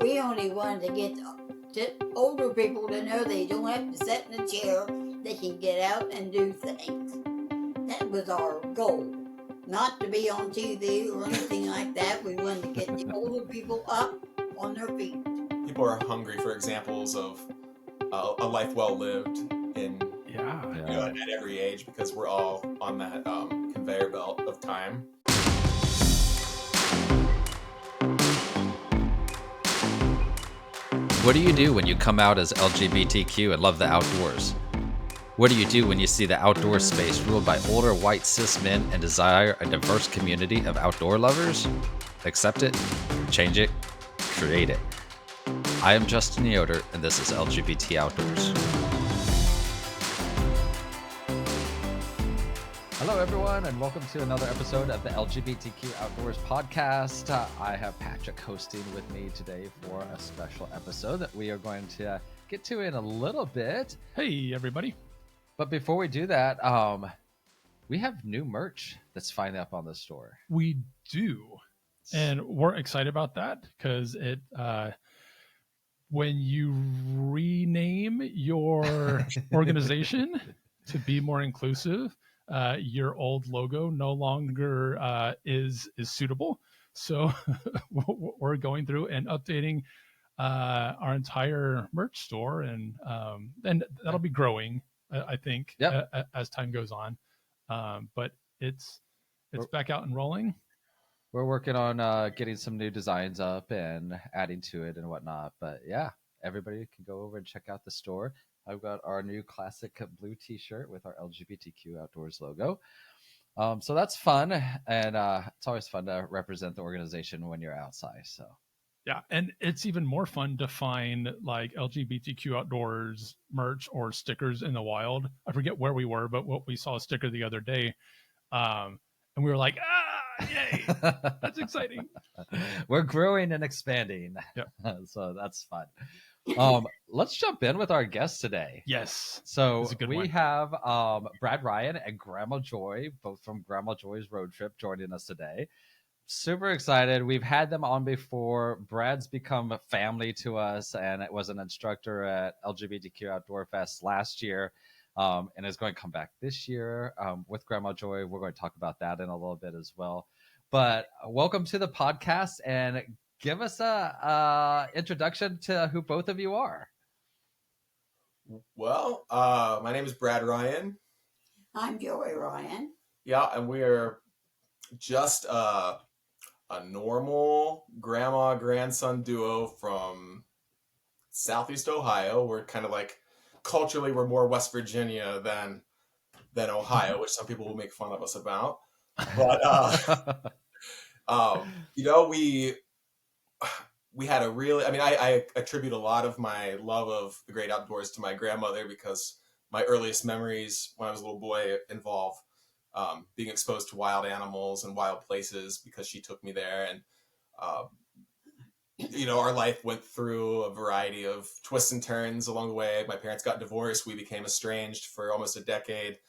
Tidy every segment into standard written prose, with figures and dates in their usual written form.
We only wanted to get older people to know they don't have to sit in a chair. They can get out and do things. That was our goal. Not to be on TV or anything like that. We wanted to get the older people up on their feet. People are hungry for examples of a life well lived in at every age, because we're all on that conveyor belt of time. What do you do when you come out as LGBTQ and love the outdoors? What do you do when you see the outdoor space ruled by older white cis men and desire a diverse community of outdoor lovers? Accept it, change it, create it. I am Justin Yoder, and this is LGBT Outdoors. Hello, everyone, and welcome to another episode of the LGBTQ Outdoors podcast. I have Patrick hosting with me today for a special episode that we are going to get to in a little bit. Hey, everybody. But before we do that, we have new merch that's finally up on the store. We do. And we're excited about that because it when you rename your organization to be more inclusive, your old logo no longer is suitable. So we're going through and updating our entire merch store, and that'll be growing, I think, as time goes on. But it's back out and rolling. We're working on getting some new designs up and adding to it and whatnot. But yeah, everybody can go over and check out the store. I've got our new classic blue t-shirt with our LGBTQ Outdoors logo. So that's fun. And it's always fun to represent the organization when you're outside. So yeah, and it's even more fun to find like LGBTQ Outdoors merch or stickers in the wild. I forget where we were, but we saw a sticker the other day. And we were like, yay, that's exciting. We're growing and expanding. Yeah. So that's fun. Let's jump in with our guest today. Yes. So we have Brad Ryan and Grandma Joy, both from Grandma Joy's Road Trip, joining us today. Super excited. We've had them on before. Brad's become a family to us, and it was an instructor at LGBTQ Outdoor Fest last year, and is going to come back this year with Grandma Joy. We're going to talk about that in a little bit as well. But welcome to the podcast, and give us a introduction to who both of you are. Well, my name is Brad Ryan. I'm Joy Ryan. Yeah, and we are just a normal grandma-grandson duo from Southeast Ohio. We're kind of like, culturally, we're more West Virginia than Ohio, which some people will make fun of us about. But, we had a really, I attribute a lot of my love of the great outdoors to my grandmother, because my earliest memories when I was a little boy involve being exposed to wild animals and wild places, because she took me there. And, our life went through a variety of twists and turns along the way. My parents got divorced. We became estranged for almost a decade.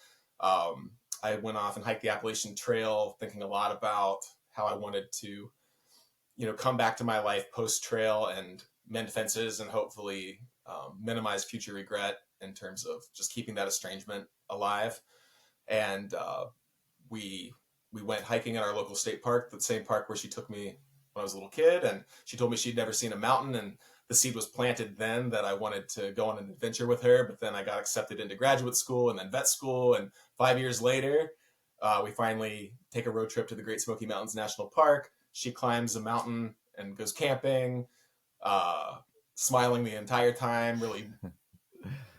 I went off and hiked the Appalachian Trail, thinking a lot about how I wanted to come back to my life post-trail and mend fences and hopefully minimize future regret in terms of just keeping that estrangement alive. And we went hiking at our local state park, the same park where she took me when I was a little kid. And she told me she'd never seen a mountain, and the seed was planted then that I wanted to go on an adventure with her. But then I got accepted into graduate school and then vet school. And 5 years later, we finally take a road trip to the Great Smoky Mountains National Park. She climbs a mountain and goes camping, smiling the entire time, really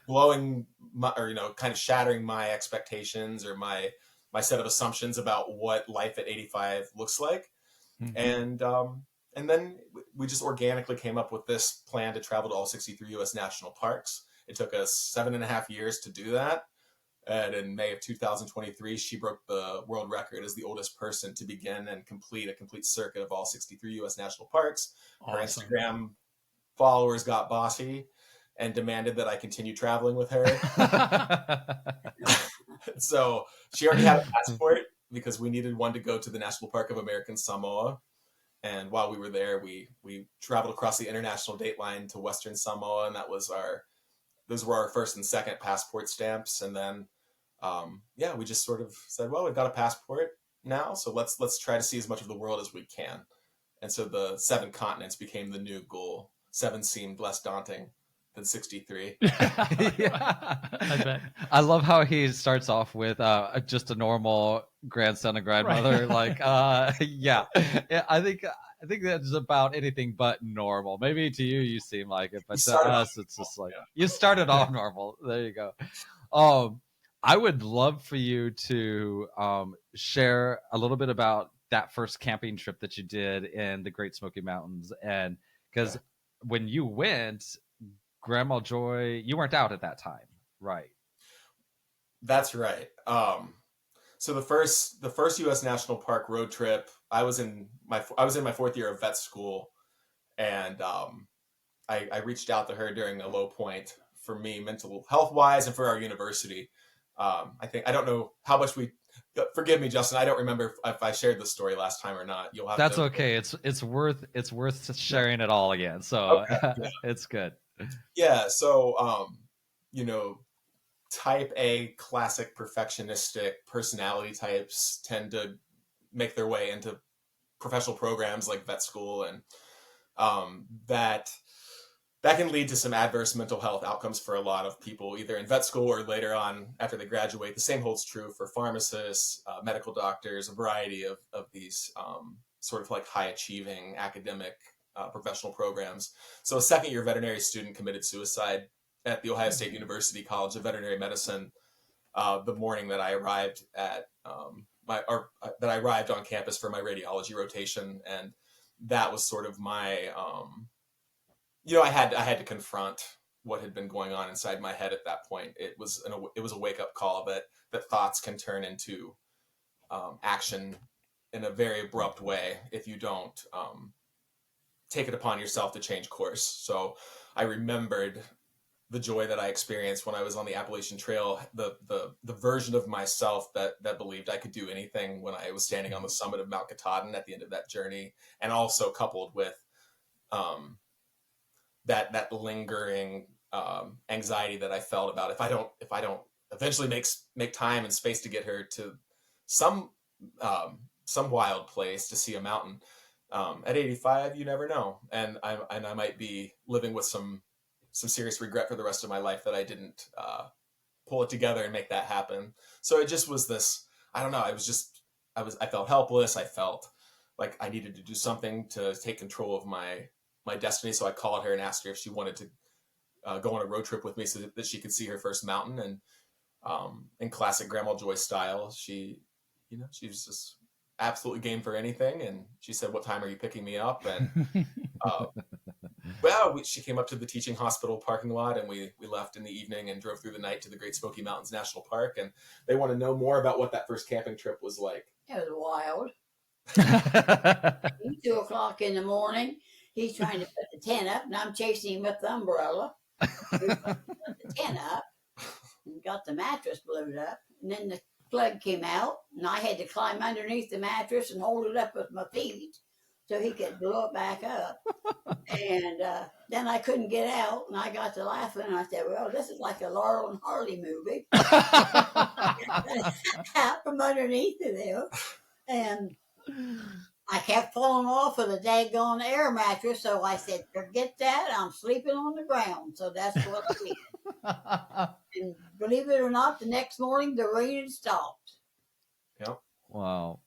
blowing kind of shattering my expectations or my set of assumptions about what life at 85 looks like. Mm-hmm. And then we just organically came up with this plan to travel to all 63 U.S. national parks. It took us 7.5 years to do that. And in May of 2023, she broke the world record as the oldest person to begin and complete a complete circuit of all 63 U.S. national parks. Awesome. Her Instagram followers got bossy and demanded that I continue traveling with her. So she already had a passport because we needed one to go to the National Park of American Samoa. And while we were there, we traveled across the international date line to Western Samoa, and those were our first and second passport stamps. And then, yeah, we just sort of said, well, we've got a passport now, so let's try to see as much of the world as we can. And so the 7 continents became the new goal. 7 seemed less daunting than 63. Yeah. I bet. I love how he starts off with just a normal grandson and grandmother. Right. Like, yeah. Yeah, I think that's about anything but normal. Maybe to you, you seem like it, but to started off us, it's just like you started off normal. There you go. I would love for you to share a little bit about that first camping trip that you did in the Great Smoky Mountains, and because Yeah. when you went, Grandma Joy, you weren't out at that time, right? That's right. So the first U.S. National Park road trip, I was in my 4th year of vet school, and I reached out to her during a low point for me, mental health wise, and for our university. I don't know how much forgive me, Justin. I don't remember if I shared this story last time or not. You'll have That's to. okay. It's worth sharing it all again. So Okay. Yeah. it's good. Yeah. So, you know, type A classic perfectionistic personality types tend to make their way into professional programs like vet school, and that can lead to some adverse mental health outcomes for a lot of people, either in vet school or later on after they graduate. The same holds true for pharmacists, medical doctors, a variety of these sort of like high achieving academic professional programs. So a 2nd-year veterinary student committed suicide at the Ohio State University College of Veterinary Medicine the morning that I arrived that I arrived on campus for my radiology rotation, and that was sort of my I had to confront what had been going on inside my head at that point. It was a wake up call that thoughts can turn into action in a very abrupt way if you don't take it upon yourself to change course. So I remembered the joy that I experienced when I was on the Appalachian Trail, the version of myself that believed I could do anything when I was standing on the summit of Mount Katahdin at the end of that journey, and also coupled with that lingering anxiety that I felt about if I don't eventually make time and space to get her to some wild place to see a mountain. At 85, you never know, and I might be living with some serious regret for the rest of my life that I didn't pull it together and make that happen. So it just was this. I don't know. I felt helpless. I felt like I needed to do something to take control of my destiny. So I called her and asked her if she wanted to go on a road trip with me so that she could see her first mountain. And in classic Grandma Joy style, she was just absolutely game for anything. And she said, "What time are you picking me up?" And she came up to the teaching hospital parking lot, and we left in the evening and drove through the night to the Great Smoky Mountains National Park. And they want to know more about what that first camping trip was like. It was wild. 2:00 in the morning, he's trying to put the tent up, and I'm chasing him with the umbrella. We put the tent up and got the mattress blowed up, and then the plug came out, and I had to climb underneath the mattress and hold it up with my feet so he could blow it back up. And then I couldn't get out, and I got to laughing, and I said, "Well, this is like a Laurel and Hardy movie." Out from underneath of there, and I kept falling off of the daggone air mattress, so I said, "Forget that, I'm sleeping on the ground." So that's what I did. And believe it or not, the next morning the rain had stopped. Yep. Wow.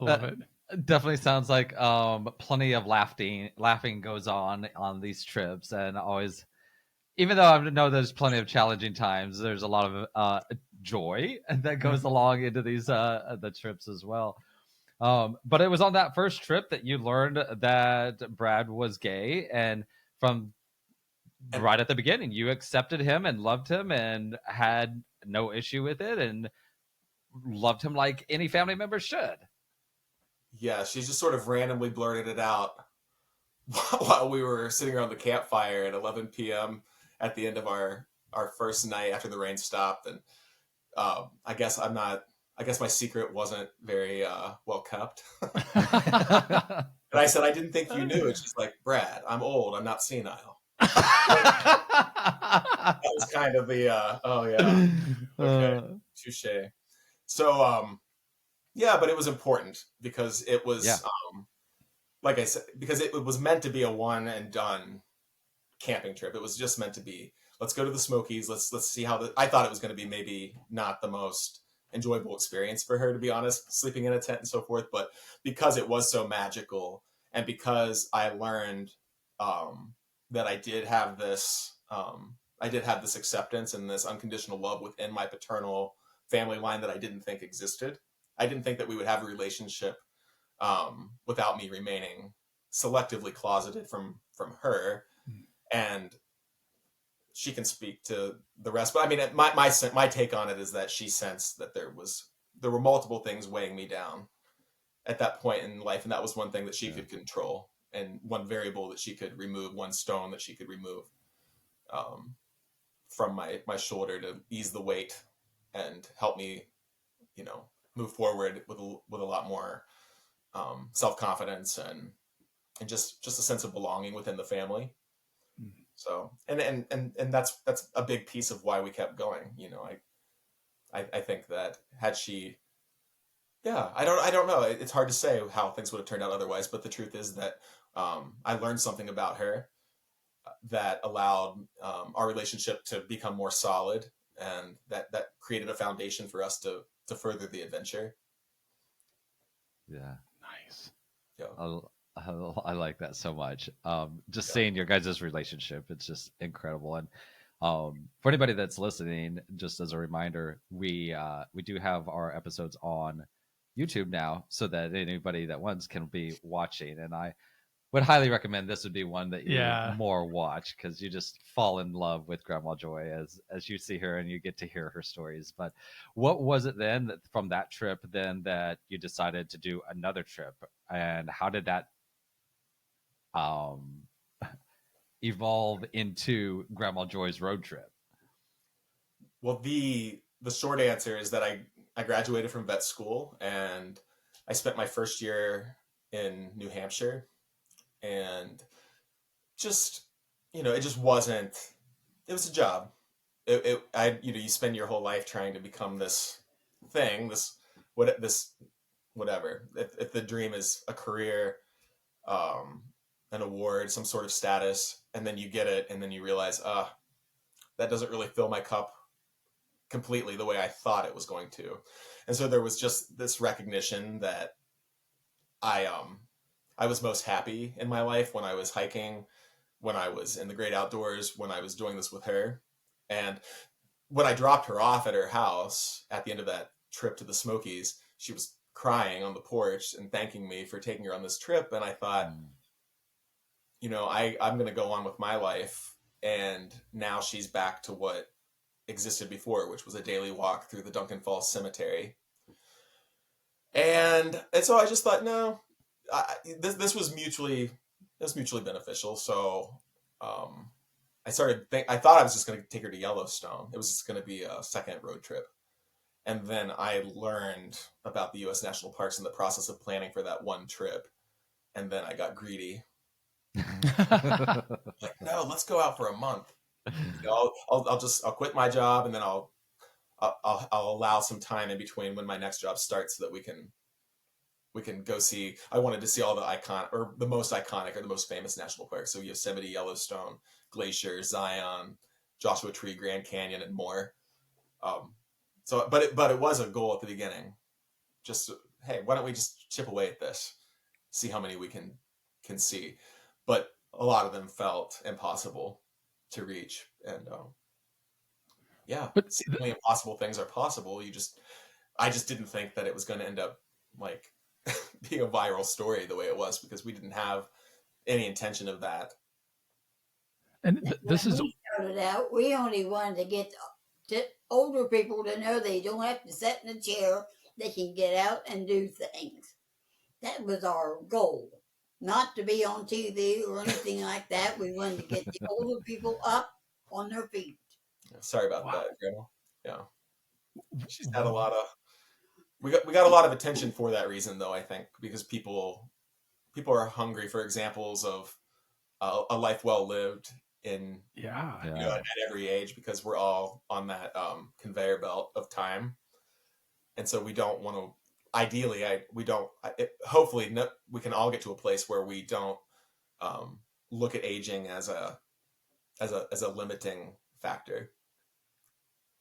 Love it. Definitely sounds like plenty of laughing goes on these trips, and always, even though I know there's plenty of challenging times, there's a lot of joy that goes along into these the trips as well. But it was on that first trip that you learned that Brad was gay, and from right at the beginning, you accepted him and loved him and had no issue with it, and loved him like any family member should. Yeah, she just sort of randomly blurted it out while we were sitting around the campfire at 11 p.m. at the end of our first night after the rain stopped. And I guess I I guess my secret wasn't very well kept. Yeah. And I said, I didn't think you knew. It's just like, Brad, I'm old. I'm not senile. That was kind of the, oh yeah, okay, touche. So, yeah, but it was important because it was, like I said, because it was meant to be a one and done camping trip. It was just meant to be, let's go to the Smokies. Let's see how I thought it was going to be maybe not the most enjoyable experience for her, to be honest, sleeping in a tent and so forth. But because it was so magical, and because I learned that I did have this acceptance and this unconditional love within my paternal family line that I didn't think existed. I didn't think that we would have a relationship without me remaining selectively closeted from her. And she can speak to the rest, but I mean, my take on it is that she sensed that there were multiple things weighing me down at that point in life, and that was one thing that she could control, and one variable that she could remove, one stone that she could remove from my shoulder to ease the weight and help me, move forward with a lot more self-confidence and just a sense of belonging within the family. So, and that's a big piece of why we kept going. I think that had she, I don't know. It's hard to say how things would have turned out otherwise, but the truth is that I learned something about her that allowed our relationship to become more solid, and that created a foundation for us to further the adventure. Yeah. Nice. Yeah. I like that so much. Just seeing your guys' relationship, it's just incredible. And for anybody that's listening, just as a reminder, we do have our episodes on YouTube now, so that anybody that wants can be watching. And I would highly recommend this would be one that you more watch, because you just fall in love with Grandma Joy as you see her and you get to hear her stories. But what was it then that from that trip then that you decided to do another trip, and how did that evolve into Grandma Joy's road trip? Well, the short answer is that I graduated from vet school, and I spent my first year in New Hampshire, and just, it just wasn't, it was a job. You spend your whole life trying to become this thing, whatever. If the dream is a career, an award, some sort of status, and then you get it, and then you realize, that doesn't really fill my cup completely the way I thought it was going to. And so there was just this recognition that I was most happy in my life when I was hiking, when I was in the great outdoors, when I was doing this with her. And when I dropped her off at her house at the end of that trip to the Smokies, she was crying on the porch and thanking me for taking her on this trip. And I thought, I'm going to go on with my life. And now she's back to what existed before, which was a daily walk through the Duncan Falls Cemetery. And so I just thought, no, this was mutually beneficial. So I thought I was just going to take her to Yellowstone. It was just going to be a second road trip. And then I learned about the U.S. national parks in the process of planning for that one trip. And then I got greedy. Like, no, let's go out for a month. I'll quit my job, and then I'll allow some time in between when my next job starts, so that we can go see. I wanted to see all the most iconic or the most famous national parks. So Yosemite, Yellowstone, Glacier, Zion, Joshua Tree, Grand Canyon, and more. But it was a goal at the beginning. Just, hey, why don't we just chip away at this, see how many we can see. But a lot of them felt impossible to reach, and but seemingly impossible things are possible. I just didn't think that it was going to end up like being a viral story the way it was, because we didn't have any intention of that. And this when is we started out, we only wanted to get older people to know they don't have to sit in a chair; they can get out and do things. That was our goal. Not to be on TV or anything like that. We wanted to get the older people up on their feet. Sorry about that, Grandma. Yeah, she's had a lot of we got a lot of attention for that reason, though. I think because people are hungry for examples of a life well lived in Yeah. you know, at every age, because we're all on that conveyor belt of time, and so we don't want to. Ideally, hopefully, we can all get to a place where we don't look at aging as a limiting factor.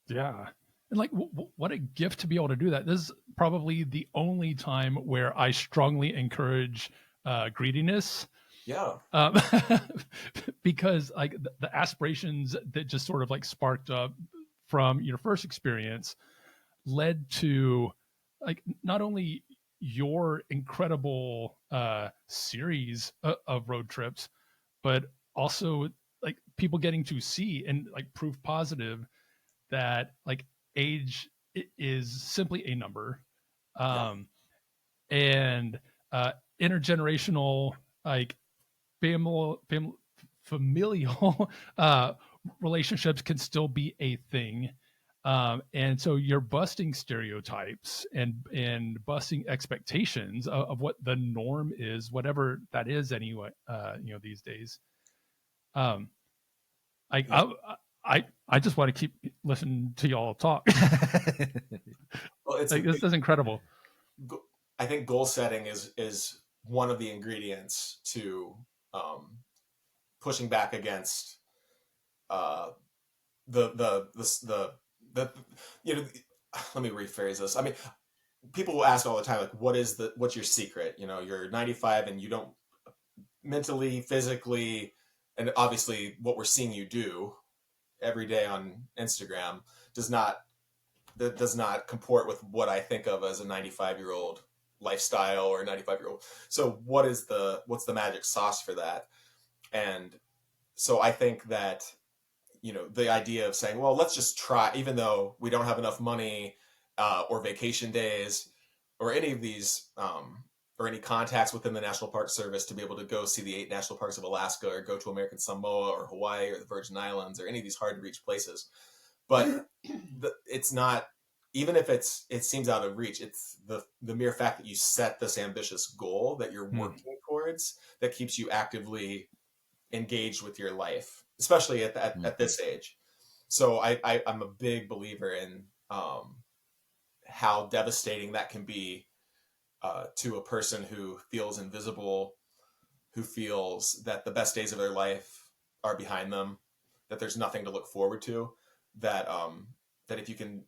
Yeah. And like, what a gift to be able to do that. This is probably the only time where I strongly encourage greediness. Yeah. Because like the aspirations that just sort of like sparked up from your first experience led to like not only your incredible series of road trips, but also like people getting to see and like proof positive that like age is simply a number, and intergenerational like familial relationships can still be a thing. And so you're busting stereotypes and busting expectations of what the norm is, whatever that is anyway, these days. I just want to keep listening to y'all talk. Well, it's like, this is incredible. I think goal setting is one of the ingredients to pushing back against the you know. Let me rephrase this. I mean, people will ask all the time, like, what's your secret? You know, you're 95 and you don't mentally, physically, and obviously what we're seeing you do every day on Instagram does not comport with what I think of as a 95-year-old lifestyle or a 95-year-old. So what's the magic sauce for that? And so I think that, you know, the idea of saying, well, let's just try, even though we don't have enough money or vacation days or any of these or any contacts within the National Park Service to be able to go see the 8 national parks of Alaska or go to American Samoa or Hawaii or the Virgin Islands or any of these hard to reach places. But it's not, even if it seems out of reach, it's the mere fact that you set this ambitious goal that you're working towards that keeps you actively engaged with your life, especially at this age. So I'm a big believer in how devastating that can be to a person who feels invisible, who feels that the best days of their life are behind them, that there's nothing to look forward to, that if you can,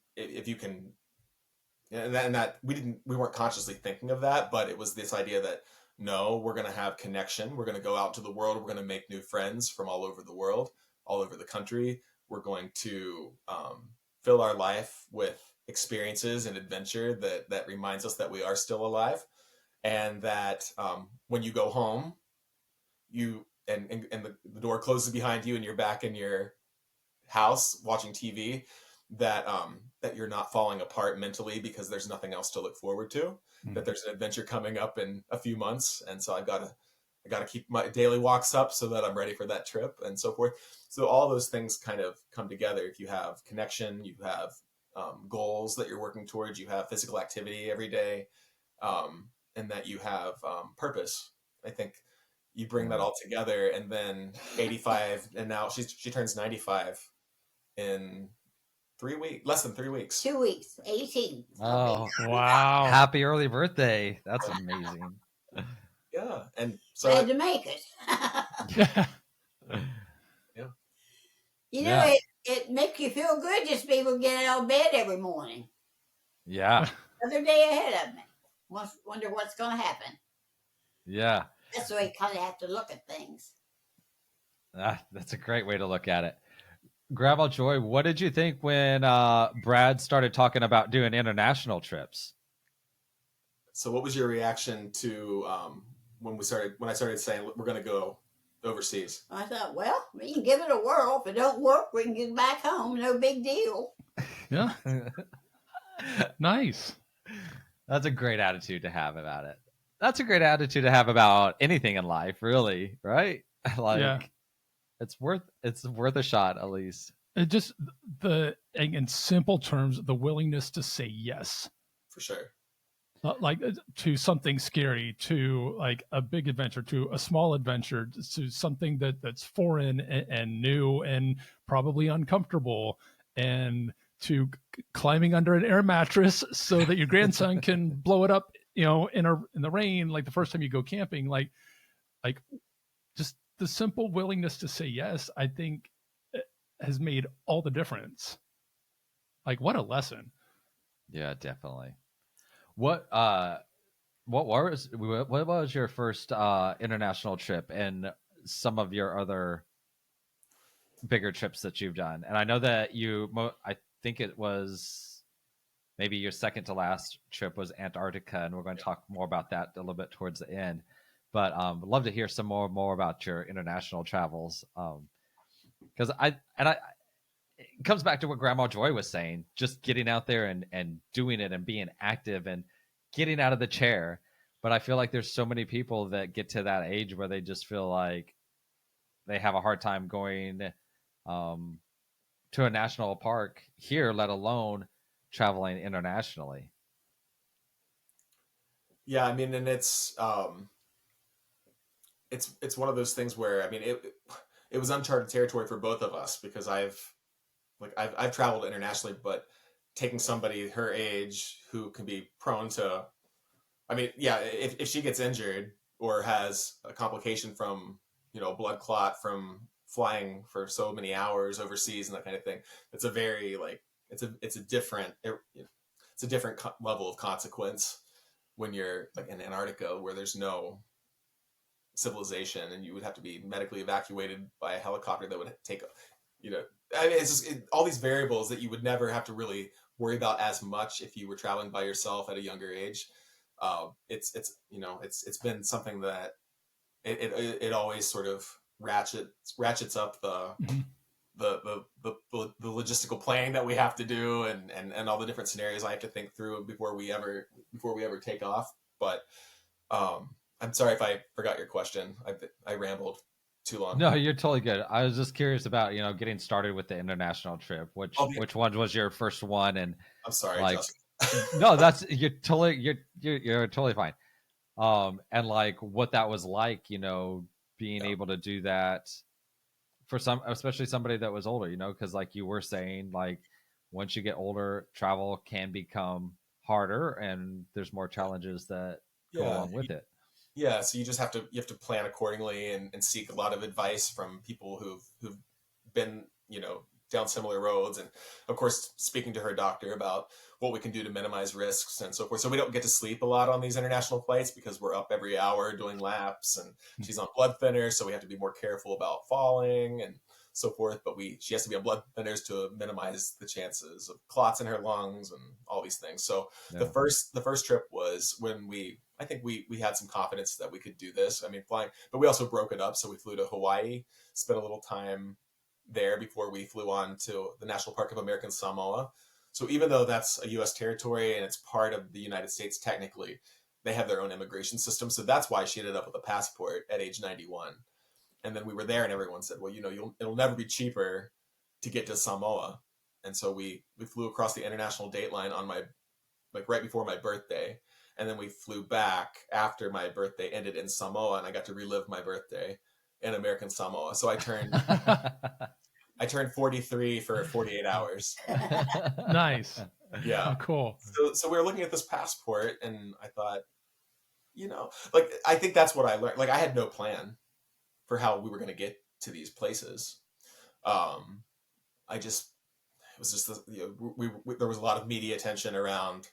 and that we weren't consciously thinking of that, but it was this idea that no, we're going to have connection. We're going to go out to the world. We're going to make new friends from all over the world, all over the country. We're going to fill our life with experiences and adventure that reminds us that we are still alive, and that when you go home, and the door closes behind you and you're back in your house watching TV, that you're not falling apart mentally because there's nothing else to look forward to, that there's an adventure coming up in a few months. And so I gotta keep my daily walks up so that I'm ready for that trip and so forth. So all those things kind of come together. If you have connection, you have goals that you're working towards, you have physical activity every day, and that you have purpose. I think you bring that all together, and then 85, and now she turns 95 in 3 weeks, less than 3 weeks. 2 weeks, 18. Oh, wow. Happy early birthday. That's amazing. Yeah. And so Glad to make it. Yeah. Yeah. You know, it makes you feel good just to be able to get out of bed every morning. Yeah. Another day ahead of me. Wonder what's going to happen. Yeah. That's the way you kind of have to look at things. That's a great way to look at it. Grandma Joy, what did you think when Brad started talking about doing international trips? So what was your reaction to when I started saying we're going to go overseas? I thought, well, we can give it a whirl. If it don't work, we can get back home. No big deal. Yeah. Nice. That's a great attitude to have about it. That's a great attitude to have about anything in life, really, right? Like, it's worth a shot, at least. It just in simple terms, the willingness to say yes. For sure. like to something scary, to like a big adventure, to a small adventure, to something that's foreign and new and probably uncomfortable, and to climbing under an air mattress so that your grandson can blow it up, in the rain, like the first time you go camping, like just the simple willingness to say yes, I think has made all the difference. Like, what a lesson. Yeah, definitely. What was your first international trip and some of your other bigger trips that you've done? And I know that I think it was maybe your second to last trip was Antarctica, and we're going to talk more about that a little bit towards the end. But I'd love to hear some more about your international travels, because it comes back to what Grandma Joy was saying, just getting out there and doing it and being active and getting out of the chair. But I feel like there's so many people that get to that age where they just feel like they have a hard time going to a national park here, let alone traveling internationally. Yeah, I mean, and it's one of those things where, I mean, it was uncharted territory for both of us, because I've traveled internationally, but taking somebody her age who can be prone to, I mean, yeah, if she gets injured or has a complication from, a blood clot from flying for so many hours overseas and that kind of thing, it's a very like it's a different level of consequence when you're like in Antarctica, where there's no civilization and you would have to be medically evacuated by a helicopter that would take, I mean, it's just all these variables that you would never have to really worry about as much if you were traveling by yourself at a younger age. It's been something that it always sort of ratchets up Mhm. the logistical planning that we have to do, and all the different scenarios I have to think through before we ever take off. But I'm sorry if I forgot your question. I rambled too long. No, you're totally good. I was just curious about getting started with the international trip. Which one was your first one? And I'm sorry, like, Justin. no, that's you're totally fine. And like what that was like, being able to do that for especially somebody that was older, because like you were saying, like once you get older, travel can become harder, and there's more challenges that go Yeah. along with it. Yeah, so you have to plan accordingly, and seek a lot of advice from people who've been, down similar roads, and of course speaking to her doctor about what we can do to minimize risks and so forth. So we don't get to sleep a lot on these international flights because we're up every hour doing laps, and she's on blood thinners, so we have to be more careful about falling and so forth. But she has to be on blood thinners to minimize the chances of clots in her lungs and all these things. So Yeah. the first trip was when I think we had some confidence that we could do this. I mean, flying, but we also broke it up. So we flew to Hawaii, spent a little time there before we flew on to the National Park of American Samoa. So even though that's a U.S. territory and it's part of the United States, technically, they have their own immigration system. So that's why she ended up with a passport at age 91. And then we were there, and everyone said, well, it'll never be cheaper to get to Samoa. And so we flew across the international date line on right before my birthday. And then we flew back after my birthday ended in Samoa, and I got to relive my birthday in American Samoa. So I turned 43 for 48 hours. Nice. Yeah. Oh, cool. So we were looking at this passport, and I thought, like, I think that's what I learned. Like, I had no plan for how we were going to get to these places. It was just, there was a lot of media attention around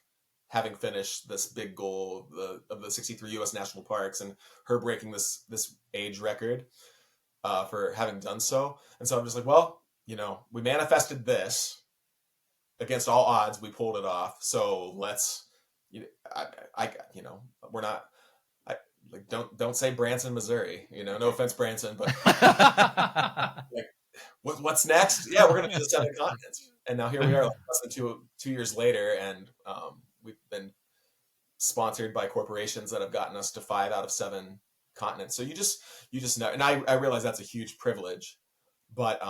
having finished this big goal of the 63 U.S. national parks, and her breaking this age record for having done so. And so I'm just like, well, we manifested this against all odds. We pulled it off. So let's, we're not, like, don't say Branson, Missouri. No offense, Branson, but like, what's next? Yeah, we're gonna do the 7 continents, and now here we are, like, less than 2 years later, and we've been sponsored by corporations that have gotten us to 5 out of 7 continents. So you just know, and I realize that's a huge privilege, but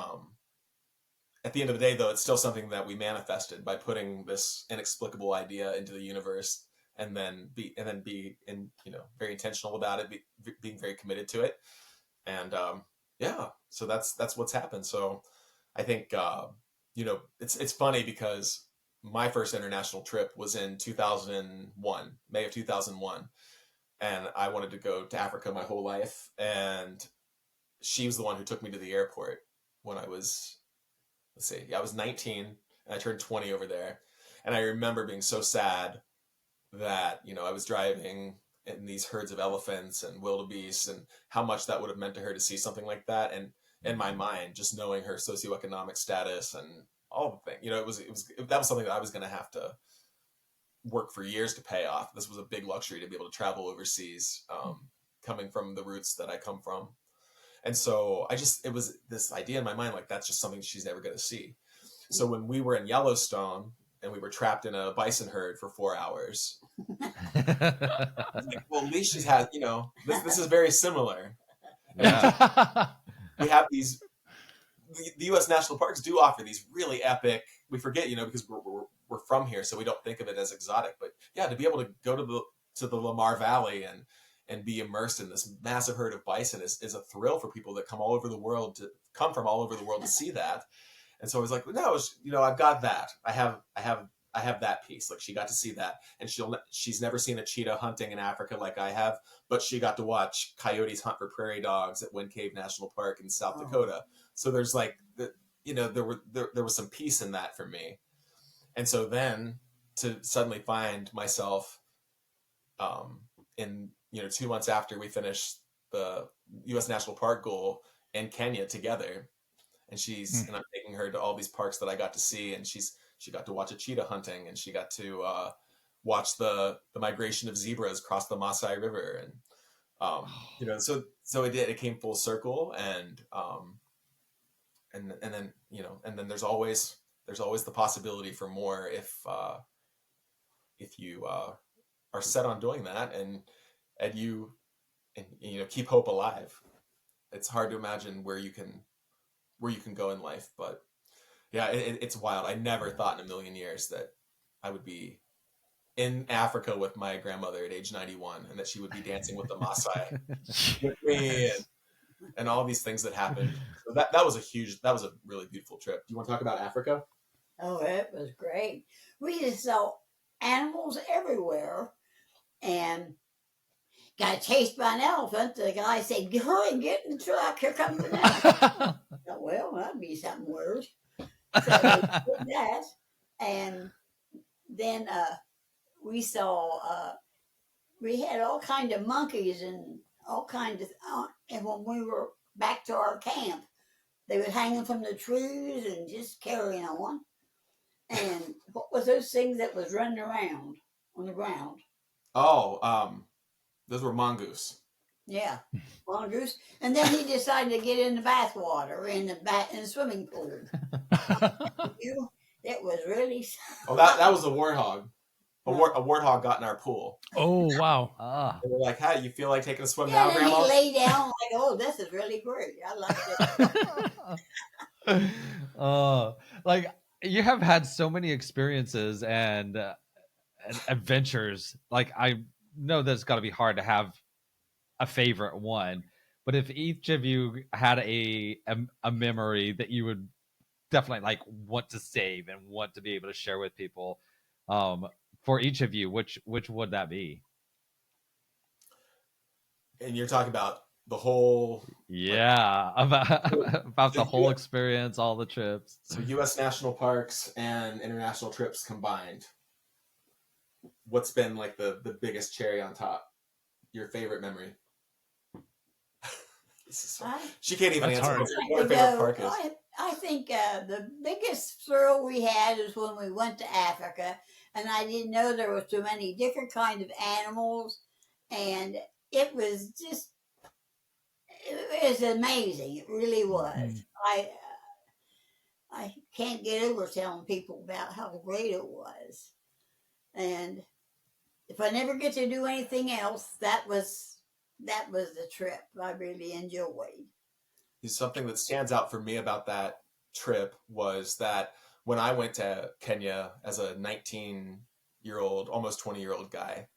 at the end of the day, though, it's still something that we manifested by putting this inexplicable idea into the universe and then be in, very intentional about it, being very committed to it. And yeah, so that's what's happened. So I think it's funny because my first international trip was in 2001, May of 2001, and I wanted to go to Africa my whole life, and she was the one who took me to the airport when I was, I was 19 and I turned 20 over there. And I remember being so sad that, I was driving in these herds of elephants and wildebeest, and how much that would have meant to her to see something like that. And in my mind, just knowing her socioeconomic status and all the things, that was something that I was going to have to work for years to pay off. This was a big luxury to be able to travel overseas, coming from the roots that I come from. And so it was this idea in my mind, like, that's just something she's never going to see. So when we were in Yellowstone and we were trapped in a bison herd for 4 hours, I was like, well, at least she's had, this is very similar. Yeah. We have the U.S. national parks do offer these really epic, we forget, because we're from here, so we don't think of it as exotic, but yeah, to be able to go to the Lamar Valley and be immersed in this massive herd of bison is a thrill for people that come from all over the world to see that. And so I was like, no, I've got that. I have that piece. Like, she got to see that, and she's never seen a cheetah hunting in Africa like I have, but she got to watch coyotes hunt for prairie dogs at Wind Cave National Park in South Dakota. So there's like there was some peace in that for me. And so then to suddenly find myself in 2 months after we finished the U.S. National Park goal in Kenya together, and and I'm taking her to all these parks that I got to see, and she got to watch a cheetah hunting, and she got to watch the migration of zebras across the Maasai River, and so it came full circle, and then there's always the possibility for more if you are set on doing that, and you keep hope alive. It's hard to imagine where you can go in life, but yeah, it's wild. I never thought in a million years that I would be in Africa with my grandmother at age 91, and that she would be dancing with the Maasai with me, and all these things that happened. So that was a really beautiful trip. Do you want to talk about Africa? Oh, it was great. We just saw animals everywhere, and got chased by an elephant. The guy said, hurry, get in the truck. Here comes an elephant. Well, that'd be something weird. So we did that. And then we saw, we had all kind of monkeys and all kinds of, and when we were back to our camp, they would hang them from the trees and just carrying on. And what was those things that was running around on the ground? Oh, those were mongoose. Yeah, mongoose. And then he decided to get in the bathwater in the swimming pool. That was really. Oh, that was a warthog. A warthog got in our pool. Oh, wow. They were like, "How do you feel like taking a swim now, Grandma?" He lay down like, "Oh, this is really great. I like it." Like, you have had so many experiences and adventures. Like, I know that it's got to be hard to have a favorite one, but if each of you had a memory that you would definitely like want to save and want to be able to share with people, for each of you, which would that be? And you're talking about the whole, about the whole experience, all the trips. So U.S. national parks and international trips combined. What's been like the biggest cherry on top? Your favorite memory? She can't even answer. What her favorite park is? I think the biggest thrill we had is when we went to Africa, and I didn't know there were so many different kinds of animals, and it was amazing. It really was. I can't get over telling people about how great it was, and if I never get to do anything else, that was the trip I really enjoyed. Something that stands out for me about that trip was that when I went to Kenya as a 19 almost 20-year-old guy,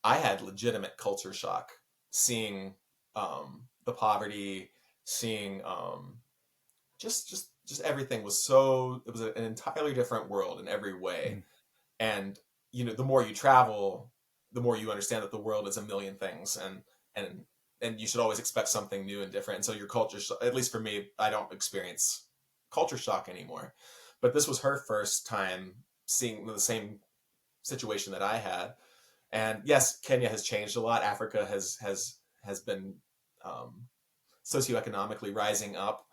I had legitimate culture shock seeing the poverty, seeing just everything was so, it was an entirely different world in every way. Mhm. And the more you travel, the more you understand that the world is a million things, and and you should always expect something new and different. And so your culture, at least for me, I don't experience culture shock anymore. But this was her first time seeing the same situation that I had. And yes, Kenya has changed a lot. Africa has been um, socioeconomically rising up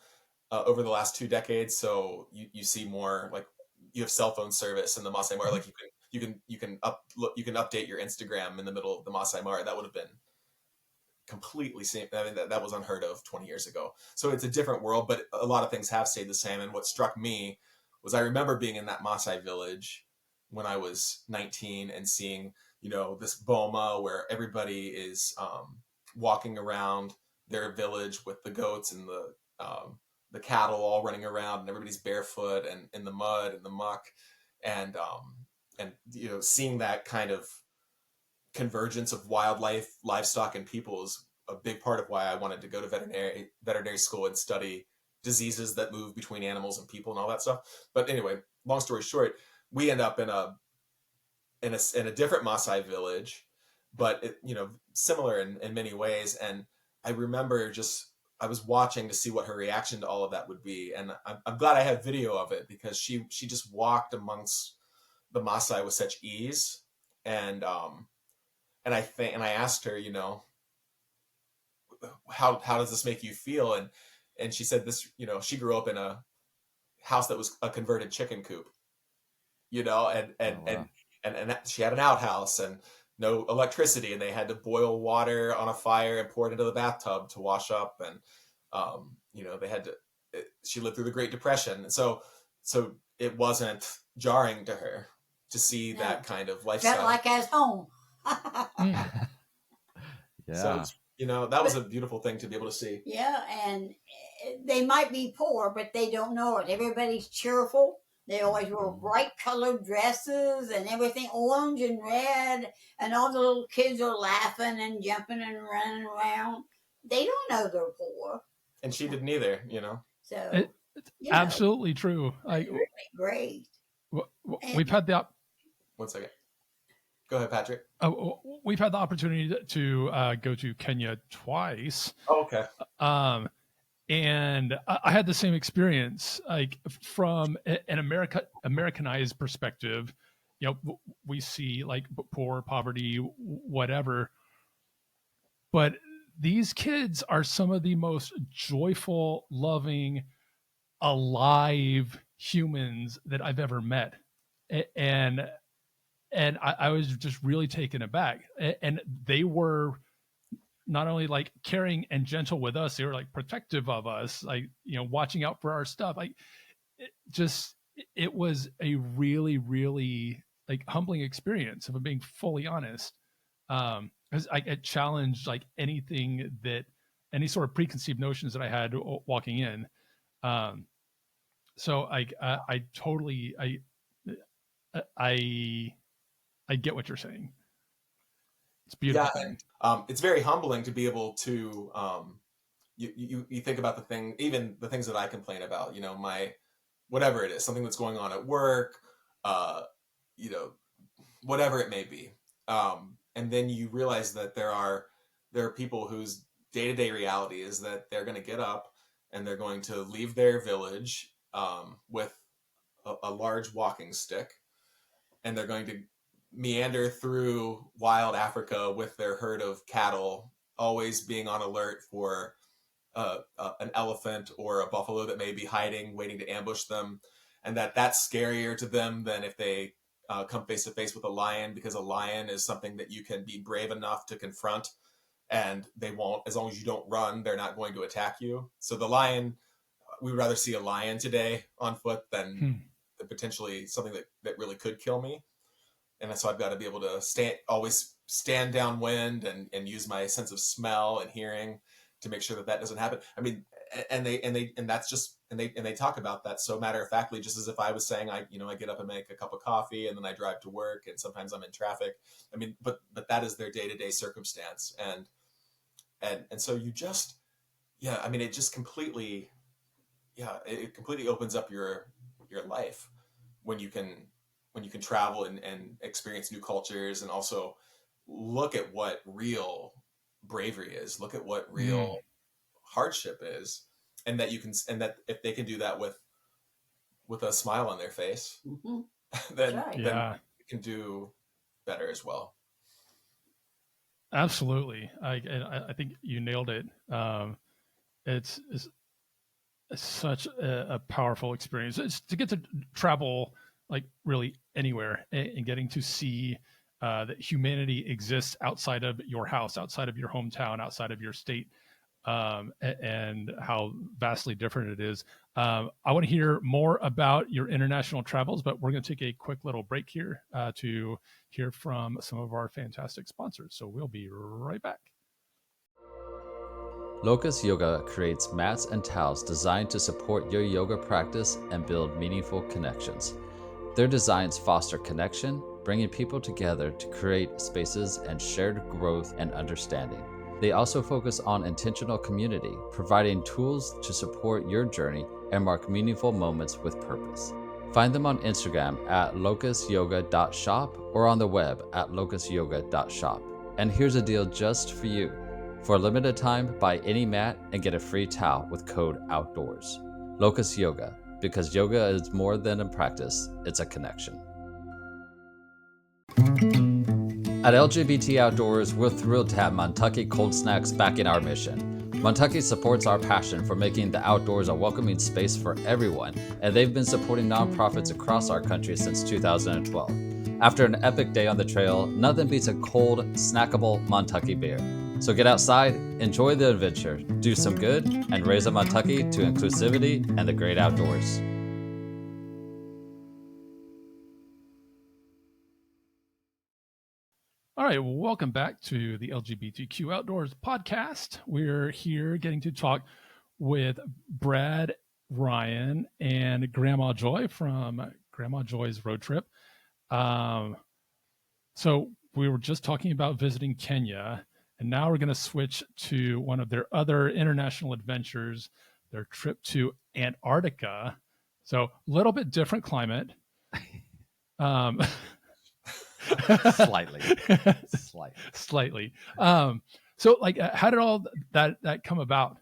over the last 2 decades. So you see more, like, you have cell phone service in the Masai Mara. Like you can update your Instagram in the middle of the Masai Mara. That would have been completely same. I mean, that was unheard of 20 years ago. So it's a different world, but a lot of things have stayed the same. And what struck me was I remember being in that Maasai village when I was 19 and seeing, this boma where everybody is walking around their village with the goats and the cattle all running around, and everybody's barefoot and in the mud and the muck, and seeing that kind of convergence of wildlife, livestock, and people is a big part of why I wanted to go to veterinary school and study diseases that move between animals and people and all that stuff. But anyway, long story short, we end up in a different Maasai village, but similar in many ways. And I remember I was watching to see what her reaction to all of that would be, and I'm glad I have video of it, because she just walked amongst the Maasai with such ease. And I asked her, how does this make you feel? And she said this, she grew up in a house that was a converted chicken coop, and Oh, wow. she had an outhouse and no electricity, and they had to boil water on a fire and pour it into the bathtub to wash up. And they had to. She lived through the Great Depression, and so it wasn't jarring to her to see No. that kind of Felt lifestyle. like I was home. So Yeah. it's, that was a beautiful thing to be able to see. Yeah, and they might be poor, but they don't know it. Everybody's cheerful. They always wear bright colored dresses and everything, orange and red, and all the little kids are laughing and jumping and running around. They don't know they're poor. And she didn't either, So, It's you know, absolutely true. it's really great. We've had the 1 second. Go ahead, Patrick. we've had the opportunity to go to Kenya twice. Oh, okay. And I had the same experience, like from an Americanized perspective. We see like poor, poverty, whatever. But these kids are some of the most joyful, loving, alive humans that I've ever met. And I was just really taken aback. And they were not only like caring and gentle with us, they were like protective of us, like, watching out for our stuff. Like, it was a really, really like humbling experience, if I'm being fully honest. Because I get challenged like any sort of preconceived notions that I had walking in. So I totally, I get what you're saying. It's a beautiful thing. It's very humbling to be able to you think about even the things that I complain about, my whatever it is, something that's going on at work, you know whatever it may be, and then you realize that there are people whose day-to-day reality is that they're going to get up and they're going to leave their village with a large walking stick, and they're going to meander through wild Africa with their herd of cattle, always being on alert for an elephant or a buffalo that may be hiding, waiting to ambush them, and that's scarier to them than if they come face to face with a lion, because a lion is something that you can be brave enough to confront, and they won't, as long as you don't run, they're not going to attack you. So the lion, we would rather see a lion today on foot than potentially something that really could kill me. And so I've got to be able to always stand downwind and use my sense of smell and hearing to make sure that doesn't happen. I mean, and they talk about that so matter of factly, just as if I was saying, I get up and make a cup of coffee and then I drive to work and sometimes I'm in traffic. I mean, but that is their day-to-day circumstance. And so you just, yeah, I mean, it just completely, yeah, it completely opens up your life when you can travel and experience new cultures, and also look at what real bravery is, look at what real hardship is, and that if they can do that with a smile on their face, Mm-hmm. then That's right. then Yeah, you can do better as well. absolutely. I think you nailed it. It's such a powerful experience. It's to get to travel like really anywhere, and getting to see that humanity exists outside of your house, outside of your hometown, outside of your state, and how vastly different it is. I want to hear more about your international travels, but we're going to take a quick little break here to hear from some of our fantastic sponsors. So we'll be right back. Locust Yoga creates mats and towels designed to support your yoga practice and build meaningful connections. Their designs foster connection, bringing people together to create spaces and shared growth and understanding. They also focus on intentional community, providing tools to support your journey and mark meaningful moments with purpose. Find them on Instagram at locustyoga.shop or on the web at locustyoga.shop. And here's a deal just for you. For a limited time, buy any mat and get a free towel with code OUTDOORS. Locust Yoga, because yoga is more than a practice, it's a connection. At LGBT Outdoors, we're thrilled to have Montucky Cold Snacks back in our mission. Montucky supports our passion for making the outdoors a welcoming space for everyone, and they've been supporting nonprofits across our country since 2012. After an epic day on the trail, nothing beats a cold, snackable Montucky beer. So get outside, enjoy the adventure, do some good, and raise a Montucky to inclusivity and the great outdoors. All right, welcome back to the LGBTQ Outdoors podcast. We're here getting to talk with Brad, Ryan, and Grandma Joy from Grandma Joy's Road Trip. So we were just talking about visiting Kenya, and now we're going to switch to one of their other international adventures, their trip to Antarctica. So a little bit different climate. Slightly. Slightly. So like, how did all that come about?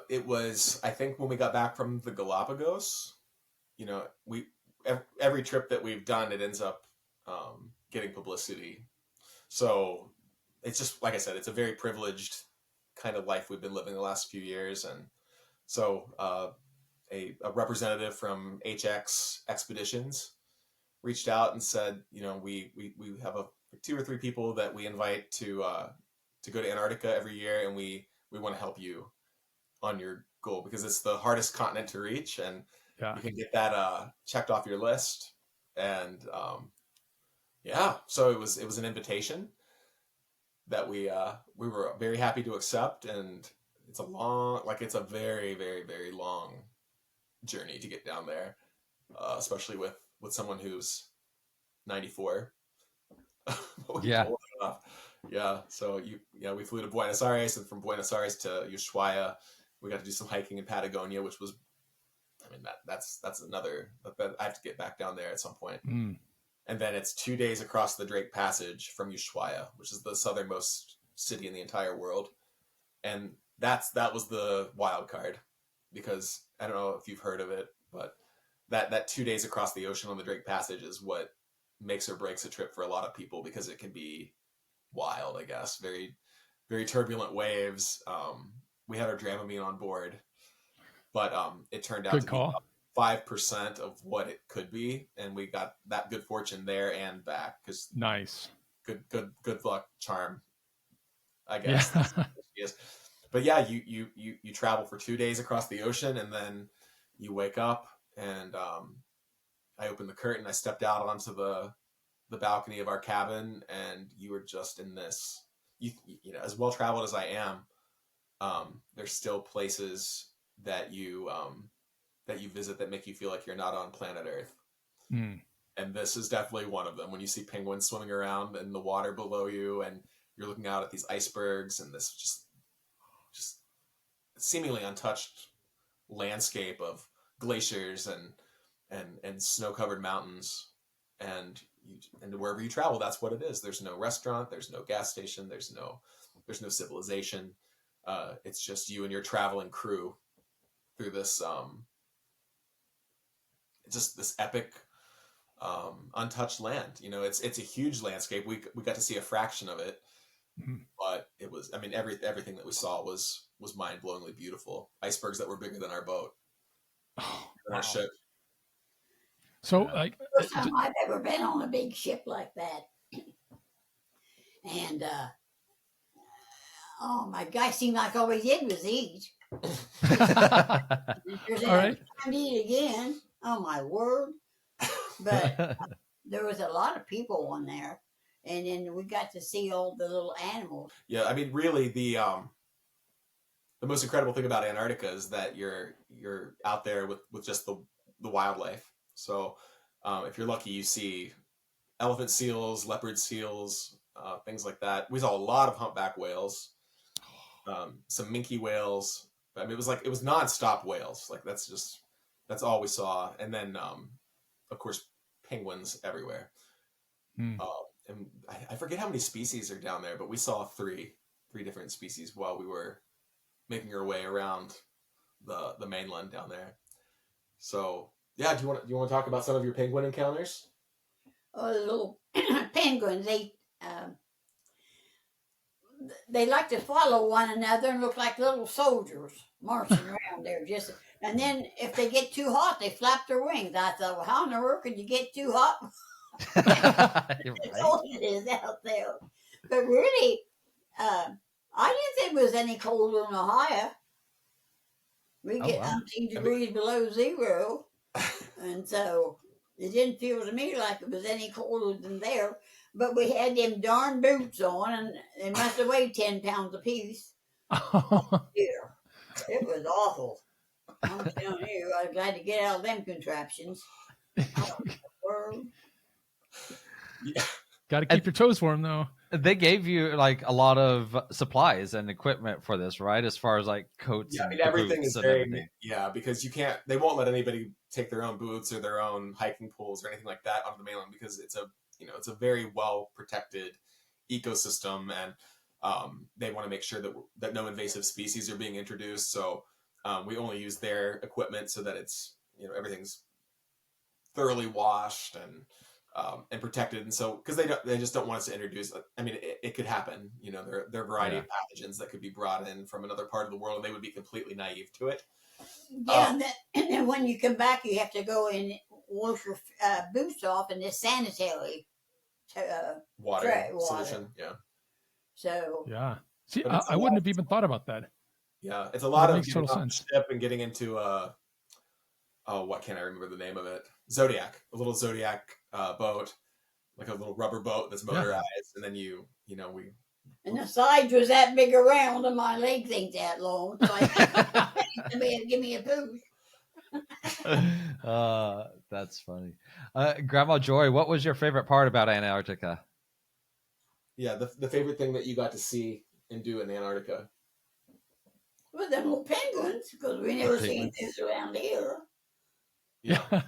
It was, I think, when we got back from the Galapagos, every trip that we've done, it ends up getting publicity. So it's just, like I said, it's a very privileged kind of life we've been living the last few years. And so a representative from HX Expeditions reached out and said, we have two or three people that we invite to go to Antarctica every year, and we want to help you on your goal, because it's the hardest continent to reach, and you can get that checked off your list. And so it was an invitation that we were very happy to accept, and it's a very, very, very long journey to get down there, especially with someone who's 94. Yeah. Yeah. So we flew to Buenos Aires, and from Buenos Aires to Ushuaia, we got to do some hiking in Patagonia, which was, I mean, that's another, but I have to get back down there at some point. And then it's 2 days across the Drake Passage from Ushuaia, which is the southernmost city in the entire world. And that was the wild card, because I don't know if you've heard of it, but that 2 days across the ocean on the Drake Passage is what makes or breaks a trip for a lot of people, because it can be wild, I guess. Very, very turbulent waves. We had our Dramamine on board, but it turned out to be 5% of what it could be, and we got that good fortune there and back. Because nice, good luck charm, I guess. Yeah. But yeah, you travel for 2 days across the ocean, and then you wake up, and I opened the curtain. I stepped out onto the balcony of our cabin, and you were just in this. As well traveled as I am, there's still places that you visit that make you feel like you're not on planet Earth. Mm. And this is definitely one of them. When you see penguins swimming around in the water below you, and you're looking out at these icebergs and this just seemingly untouched landscape of glaciers and snow-covered mountains, and wherever you travel, that's what it is. There's no restaurant, there's no gas station, there's no civilization. It's just you and your traveling crew through this just this epic untouched land. It's a huge landscape. We got to see a fraction of it, but it was, I mean, everything that we saw was mind-blowingly beautiful. Icebergs that were bigger than our boat, than our ship. So, like, First time I've ever been on a big ship like that. And oh my gosh, seemed like all we did was eat. There's all right. time to eat again. Oh my word. But there was a lot of people on there. And then we got to see all the little animals. Yeah, I mean, really, the most incredible thing about Antarctica is that you're out there with just the wildlife. So if you're lucky, you see elephant seals, leopard seals, things like that. We saw a lot of humpback whales, some minke whales. I mean, it was nonstop whales. Like that's all we saw. And then of course penguins everywhere. And I forget how many species are down there, but we saw three different species while we were making our way around the mainland down there. So yeah, do you want to talk about some of your penguin encounters? Oh, the little penguins, they like to follow one another and look like little soldiers marching around there. And then if they get too hot, they flap their wings. I thought, well, how in the world could you get too hot? You're That's right. all it is out there. But really, I didn't think it was any colder in Ohio. We get wow. 19 degrees below zero. And so it didn't feel to me like it was any colder than there. But we had them darn boots on, and they must have weighed 10 pounds apiece. Here. It was awful. I'm telling you, I was glad to get out of them contraptions. Oh, word. Yeah. Got to keep your toes warm, though. They gave you like a lot of supplies and equipment for this, right? As far as like coats. Yeah, I and mean, everything boots is and very everything. because they won't let anybody take their own boots or their own hiking poles or anything like that onto the mainland, because it's a very well protected ecosystem, and they want to make sure that no invasive species are being introduced. So we only use their equipment so that it's everything's thoroughly washed and protected, and so because they just don't want us to introduce. I mean, it could happen. There are a variety of pathogens that could be brought in from another part of the world, and they would be completely naive to it. Yeah, and then when you come back, you have to go and wash your boots off in this sanitary Water solution. Yeah. So yeah. See, I wouldn't have even thought about that. Yeah, it's a lot of makes getting total off the sense. ship and getting into what can't I remember the name of it? Zodiac, a little Zodiac boat, like a little rubber boat that's motorized, and then we. And the sides was that big around, and my legs ain't that long. So I somebody to give me a push. That's funny. Grandma Joy, what was your favorite part about Antarctica? Yeah, the favorite thing that you got to see and do in Antarctica. Well, them little penguins, because we never seen this around here. Yeah.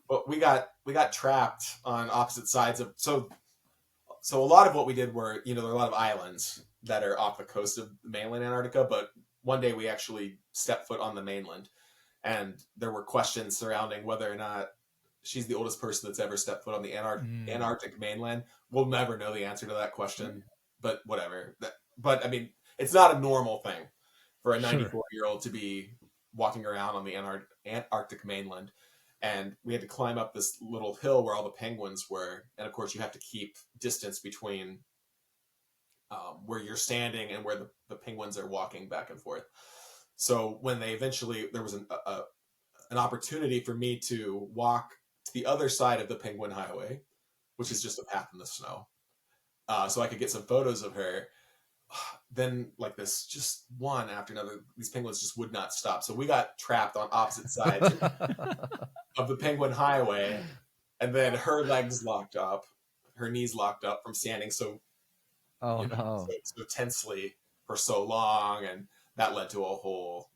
But we got trapped on opposite sides of so a lot of what we did were there are a lot of islands that are off the coast of mainland Antarctica, but one day we actually stepped foot on the mainland, and there were questions surrounding whether or not she's the oldest person that's ever stepped foot on the Antarctic mainland. We'll never know the answer to that question, but whatever. But I mean, it's not a normal thing for a 94-year-old to be walking around on the Antarctic mainland. And we had to climb up this little hill where all the penguins were. And of course, you have to keep distance between where you're standing and where the penguins are walking back and forth. So when there was an opportunity for me to walk to the other side of the Penguin Highway, which is just a path in the snow, so I could get some photos of her. then like this, just one after another, these penguins just would not stop. So we got trapped on opposite sides of the penguin highway, and then her legs locked up, her knees locked up from standing so Oh no. so tensely for so long, and that led to a whole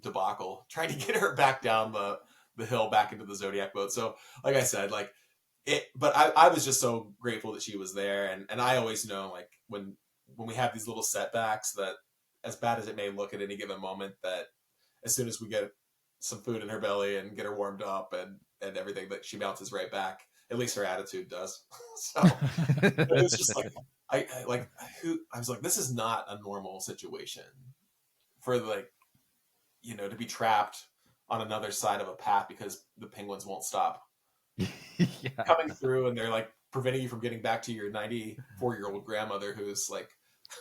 debacle trying to get her back down the hill back into the Zodiac boat. So like I said, like it, but I was just so grateful that she was there, and I always know, like when we have these little setbacks, that as bad as it may look at any given moment, that as soon as we get some food in her belly and get her warmed up and everything, that she bounces right back. At least her attitude does. So it was just like I was like, this is not a normal situation for like, you know, to be trapped on another side of a path because the penguins won't stop Yeah. coming through, and they're like preventing you from getting back to your 94-year-old grandmother who's like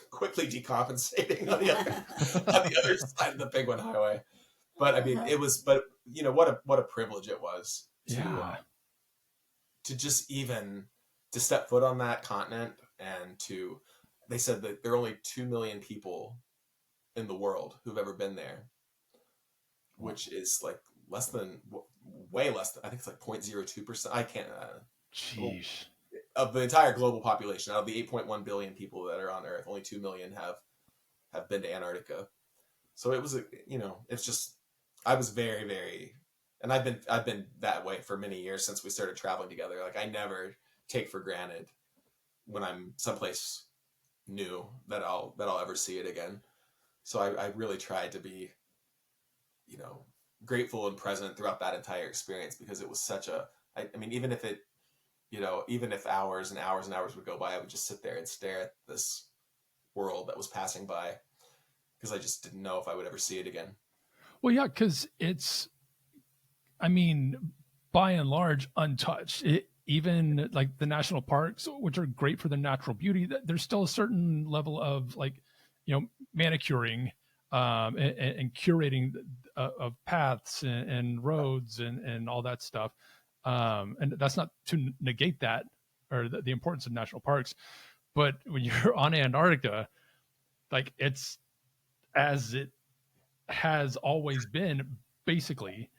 quickly decompensating on the other side of the penguin highway. But I mean, it was, but you know, what a privilege it was to just even to step foot on that continent, and they said that there are only 2 million people in the world who've ever been there, which is like way less than, I think it's like 0.02%. I can't, Jeez. of the entire global population, out of the 8.1 billion people that are on Earth, only 2 million have been to Antarctica. So it was, you know, it's just, I was very, very, and I've been that way for many years since we started traveling together. Like I never take for granted when I'm someplace new that I'll ever see it again. So I really tried to be, you know, grateful and present throughout that entire experience, because it was such a, I mean, even if it, you know, even if hours and hours and hours would go by, I would just sit there and stare at this world that was passing by, because I just didn't know if I would ever see it again. Well, yeah, because it's, I mean, by and large, untouched. Even like the national parks, which are great for their natural beauty, there's still a certain level of like, you know, manicuring and curating of paths and roads and all that stuff. And that's not to negate that or the importance of national parks. But when you're on Antarctica, like it's as it has always been, basically,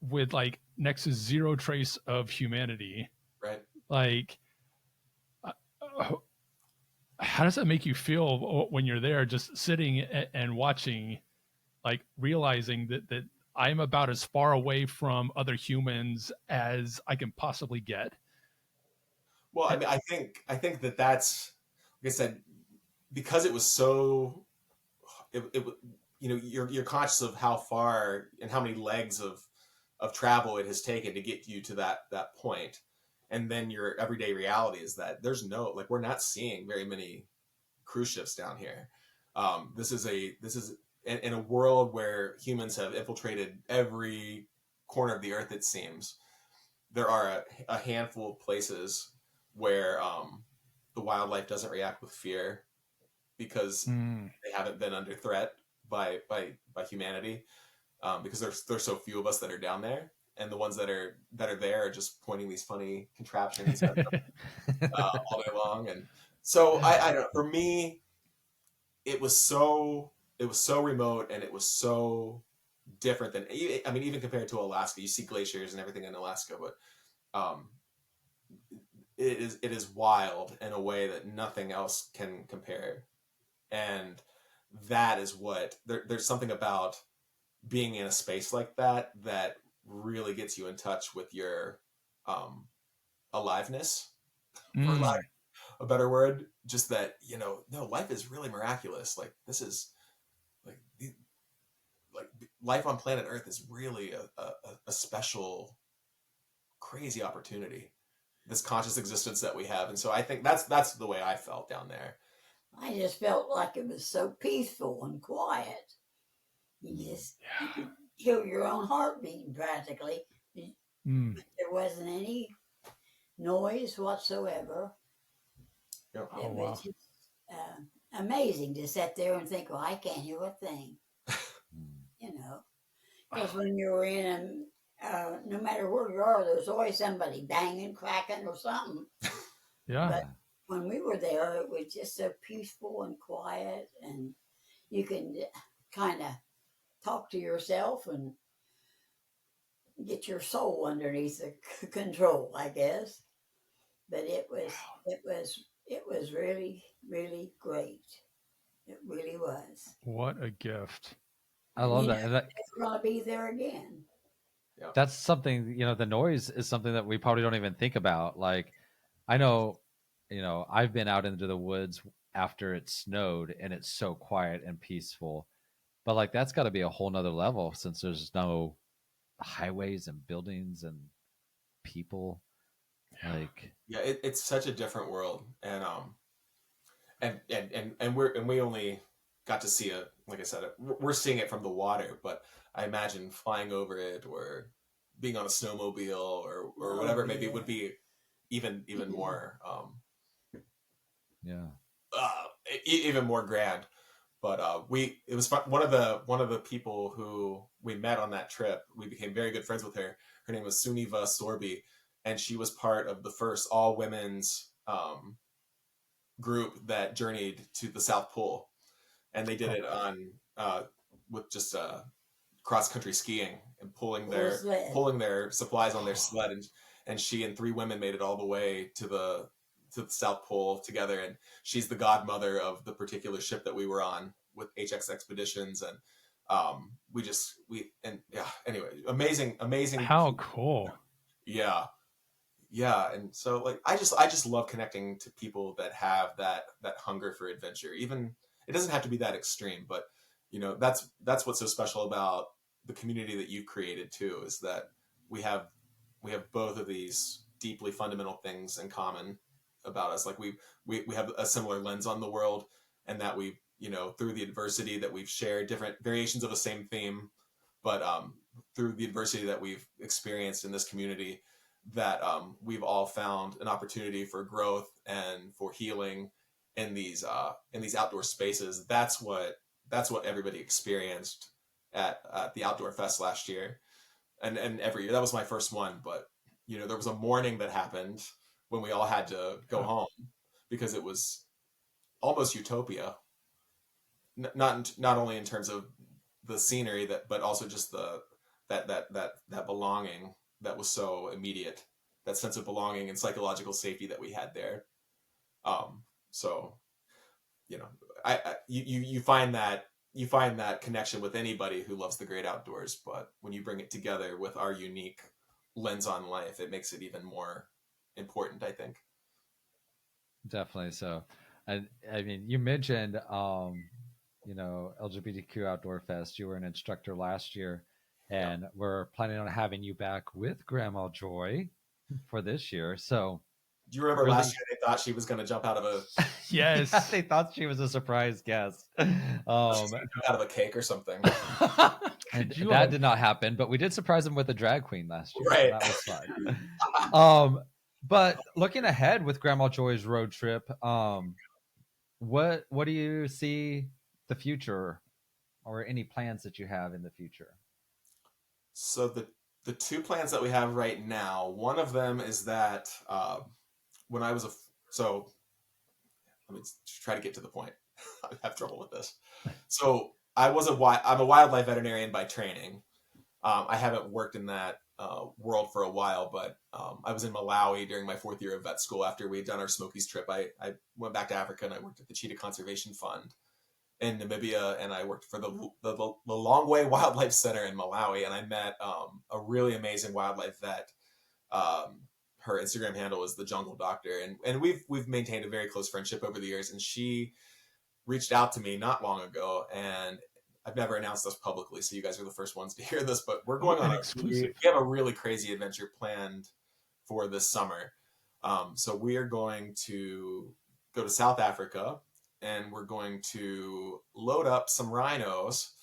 with like next to zero trace of humanity. Right. Like, how does that make you feel when you're there, just sitting and watching, like realizing that I'm about as far away from other humans as I can possibly get? Well, I mean, I think that that's, like I said, because it was so, it you know, you're conscious of how far and how many legs of travel it has taken to get you to that point. And then your everyday reality is that there's no, like, we're not seeing very many cruise ships down here. This is in a world where humans have infiltrated every corner of the earth, it seems. There are a handful of places where the wildlife doesn't react with fear because they haven't been under threat by humanity, because there's so few of us that are down there, and the ones that are there are just pointing these funny contraptions at them, all day long. And so I don't know, for me, it was so remote, and it was so different than, I mean, even compared to Alaska. You see glaciers and everything in Alaska, but it is wild in a way that nothing else can compare. And that is what there's something about being in a space like that that really gets you in touch with your aliveness, for lack of a better word. Just that, you know, no, life is really miraculous. Like, this is like life on planet Earth is really a special, crazy opportunity, this conscious existence that we have. And so I think that's the way I felt down there. I just felt like it was so peaceful and quiet. You could hear your own heart beating practically. There wasn't any noise whatsoever. Yep. It was just amazing to sit there and think, well, I can't hear a thing. You know, because when you're in no matter where you are, there's always somebody banging, cracking, or something. Yeah. But when we were there, it was just so peaceful and quiet, and you can kind of talk to yourself and get your soul underneath the control, I guess. But it was really, really great. It really was. What a gift. I love You know, that. And that it's going to be there again. Yeah. that's something, the noise is something that we probably don't even think about. Like, I know, I've been out into the woods after it snowed and it's so quiet and peaceful. But like that's got to be a whole nother level since there's no highways and buildings and people. Like, Yeah, it's such a different world, and we only got to see it. Like I said, we're seeing it from the water, but I imagine flying over it or being on a snowmobile or whatever it may be would be even more yeah. even more grand. But it was fun. One of the people who we met on that trip, we became very good friends with her. Her name was Suniva Sorby, and she was part of the first all women's group that journeyed to the South Pole, and they did it on with just cross country skiing and pulling their supplies on their sled, and she and three women made it all the way to the South Pole together, and she's the godmother of the particular ship that we were on with HX Expeditions, and anyway, amazing. How cool. Yeah. And so like I just love connecting to people that have that hunger for adventure. Even it doesn't have to be that extreme, but that's what's so special about the community that you've created too, is that we have both of these deeply fundamental things in common about us. Like we have a similar lens on the world, and that we through the adversity that we've shared different variations of the same theme, but through the adversity that we've experienced in this community, that we've all found an opportunity for growth and for healing in these outdoor spaces. That's what everybody experienced at the Outdoor Fest last year, and every year. That was my first one, but there was a morning that happened when we all had to go home because it was almost utopia. Not only in terms of the scenery but also just that belonging that was so immediate, that sense of belonging and psychological safety that we had there. So you find that connection with anybody who loves the great outdoors, but when you bring it together with our unique lens on life, it makes it even more important, I think. Definitely so. And I mean, you mentioned, LGBTQ Outdoor Fest. You were an instructor last year, and we're planning on having you back with Grandma Joy for this year. So, do you remember last year they thought she was going to jump out of a? Yes, yeah, they thought she was a surprise guest. Out of a cake or something. And that did not happen, but we did surprise them with a drag queen last year. Right. So that was fun. But looking ahead with Grandma Joy's road trip, what do you see the future, or any plans that you have in the future? So the two plans that we have right now, one of them is that when I was so let me try to get to the point. I have trouble with this. So I'm a wildlife veterinarian by training. I haven't worked in that world for a while, but I was in Malawi during my 4th year of vet school. After we had done our Smokies trip, I went back to Africa and I worked at the Cheetah Conservation Fund in Namibia, and I worked for the Longway Wildlife Center in Malawi, and I met a really amazing wildlife vet. Her Instagram handle is the Jungle Doctor, and we've maintained a very close friendship over the years. And she reached out to me not long ago, and I've never announced this publicly, so you guys are the first ones to hear this, but we're going on we have a really crazy adventure planned for this summer. So we are going to go to South Africa, and we're going to load up some rhinos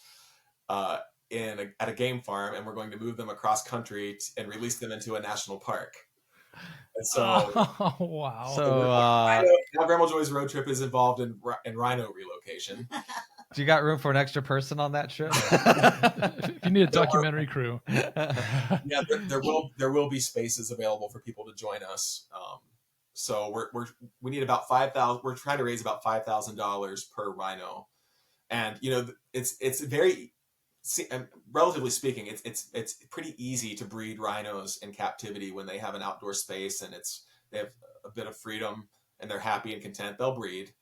at a game farm, and we're going to move them across country and release them into a national park. And so, wow. So now Grandma Joy's road trip is involved in rhino relocation. Do you got room for an extra person on that trip? If you need a documentary crew. Yeah, there will be spaces available for people to join us. So we need about 5,000. We're trying to raise about $5,000 per rhino, and it's very, relatively speaking, it's pretty easy to breed rhinos in captivity when they have an outdoor space and they have a bit of freedom and they're happy and content. They'll breed,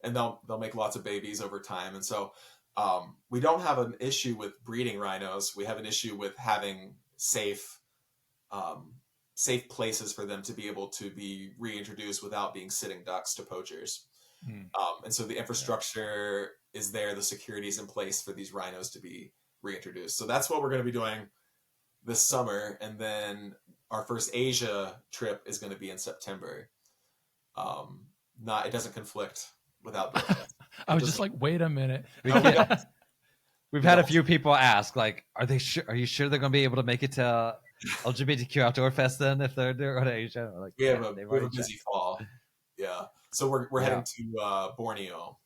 and they'll make lots of babies over time. And so we don't have an issue with breeding rhinos. We have an issue with having safe places for them to be able to be reintroduced without being sitting ducks to poachers. And so the infrastructure is there, the security is in place for these rhinos to be reintroduced. So that's what we're going to be doing this summer. And then our first Asia trip is going to be in September. It doesn't conflict with outdoor. I was just like, wait a minute. We've had a few people ask, like, are you sure they're going to be able to make it to LGBTQ Outdoor Fest then if they're going to Asia? Like, we have a busy fall. Yeah. So we're heading to Borneo,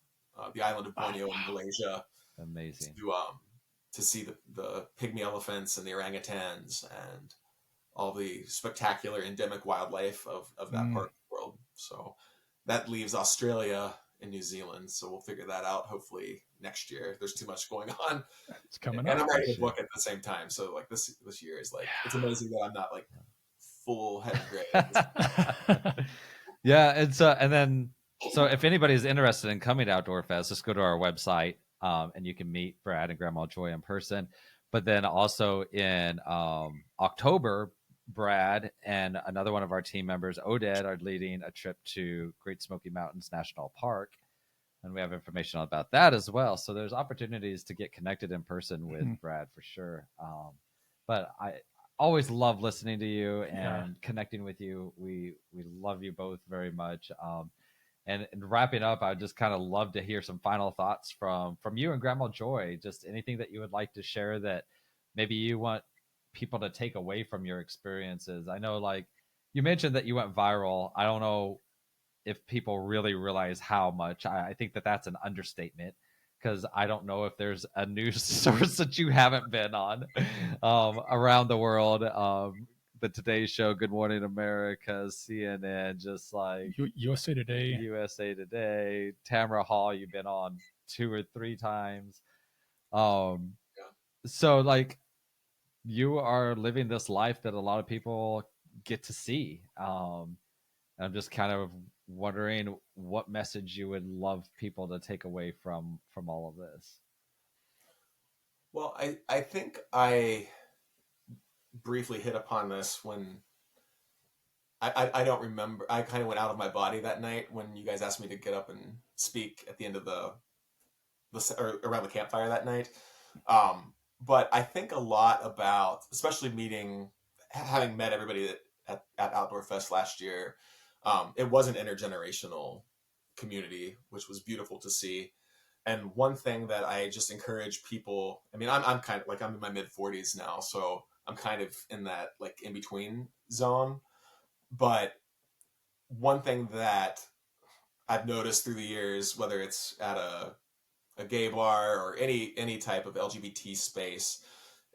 the island of Borneo in Malaysia. Amazing. To see the pygmy elephants and the orangutans and all the spectacular endemic wildlife of that part of the world. So that leaves Australia and New Zealand. So we'll figure that out hopefully next year. There's too much going on. It's coming and up. I'm writing a book at the same time. So like this year is like, it's amazing that I'm not like full head gray. Yeah. So if anybody's interested in coming to Outdoor Fest, just go to our website and you can meet Brad and Grandma Joy in person. But then also in October, Brad and another one of our team members, Oded, are leading a trip to Great Smoky Mountains National Park. And we have information about that as well. So there's opportunities to get connected in person with Brad for sure. But I always love listening to you and connecting with you. We love you both very much. And wrapping up, I'd just kind of love to hear some final thoughts from you and Grandma Joy. Just anything that you would like to share that maybe you want people to take away from your experiences. I know, like, you mentioned that you went viral. I don't know if people really realize how much. I think that that's an understatement, because I don't know if there's a news source that you haven't been on around the world. The Today Show, Good Morning America, CNN, just like USA Today, Tamara Hall, you've been on 2 or 3 times. So like, you are living this life that a lot of people get to see. I'm just kind of wondering what message you would love people to take away from all of this. Well, I think I briefly hit upon this when I don't remember. I kind of went out of my body that night when you guys asked me to get up and speak at the end of or around the campfire that night. But I think a lot about, especially having met everybody at Outdoor Fest last year. It was an intergenerational community, which was beautiful to see. And one thing that I just encourage people, I mean, I'm kind of like, I'm in my mid 40s now, so I'm kind of in that like in between zone. But one thing that I've noticed through the years, whether it's at a gay bar or any type of LGBT space,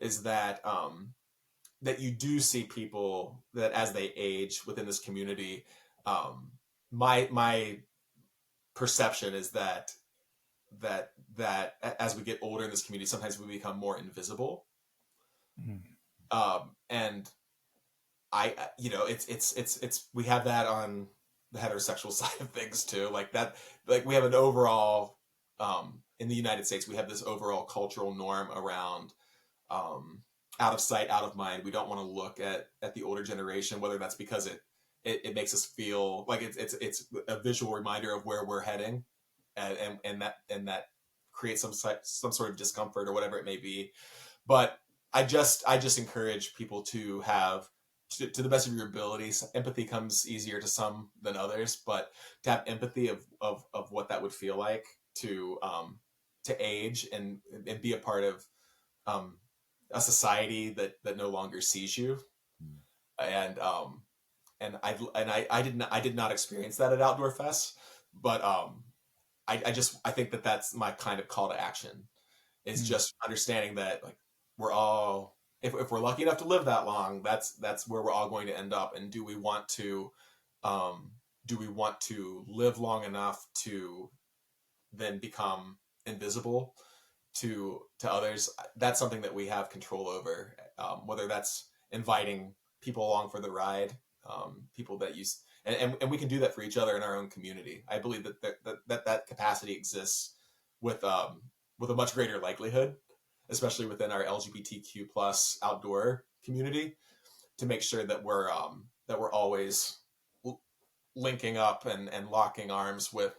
is that that you do see people that as they age within this community, my perception is that as we get older in this community, sometimes we become more invisible. And it's we have that on the heterosexual side of things too. Like that, like we have an overall, in the United States, we have this overall cultural norm around, out of sight, out of mind. We don't want to look at the older generation, whether that's because it makes us feel like it's a visual reminder of where we're heading, and that creates some sort of discomfort or whatever it may be. But I just encourage people to have, to the best of your abilities, empathy comes easier to some than others, but to have empathy of what that would feel like to age and be a part of a society that no longer sees you. And I did not experience that at Outdoor Fest, but I think that that's my kind of call to action, is just understanding that like we're all, if we're lucky enough to live that long, that's where we're all going to end up. And do we want to do we want to live long enough to then become invisible to others? That's something that we have control over, whether that's inviting people along for the ride, people that use, and we can do that for each other in our own community. I believe that capacity exists with a much greater likelihood, especially within our LGBTQ plus outdoor community, to make sure that we're always linking up and locking arms with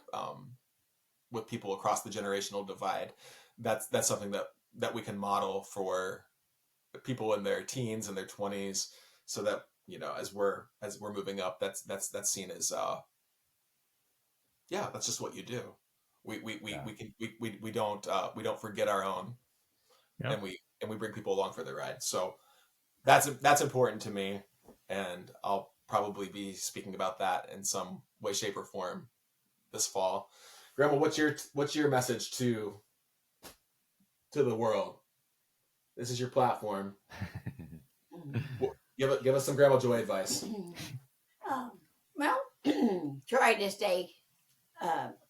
people across the generational divide. That's something that we can model for people in their teens and their 20s, so that, you know, as we're moving up, that's seen as that's just what you do. We don't forget our own, Yeah. and we bring people along for the ride. So that's important to me, and I'll probably be speaking about that in some way, shape, or form this fall. Grandma, what's your message to the world? This is your platform. Give us some Grandma Joy advice. Well, try to stay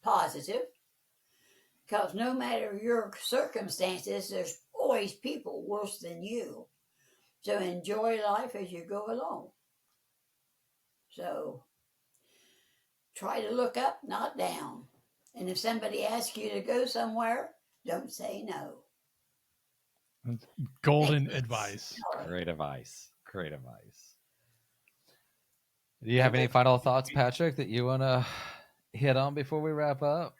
positive, because no matter your circumstances, there's always people worse than you. So enjoy life as you go along. So try to look up, not down. And if somebody asks you to go somewhere, don't say no. Golden advice. Great advice. Great advice. Do you have any final thoughts, Patrick, that you want to hit on before we wrap up?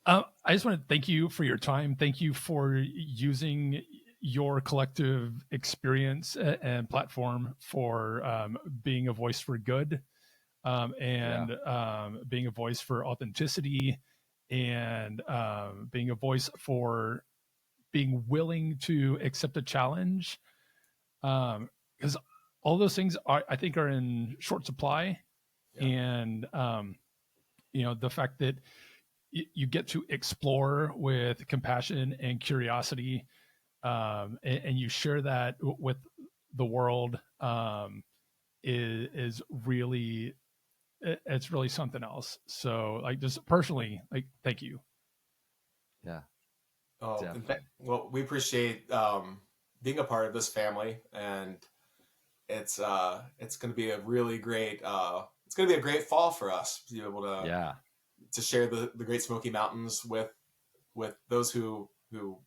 I just want to thank you for your time. Thank you for using your collective experience and platform for being a voice for good, and being a voice for authenticity, and being a voice for being willing to accept a challenge. Because all those things I think are in short supply. Yeah. And, the fact that you get to explore with compassion and curiosity, and you share that with the world, is really, it's really something else. So, like, just personally, like, thank you. Yeah. Oh, well, we appreciate being a part of this family, and it's going to be a really great it's going to be a great fall for us to be able to share the Great Smoky Mountains with those who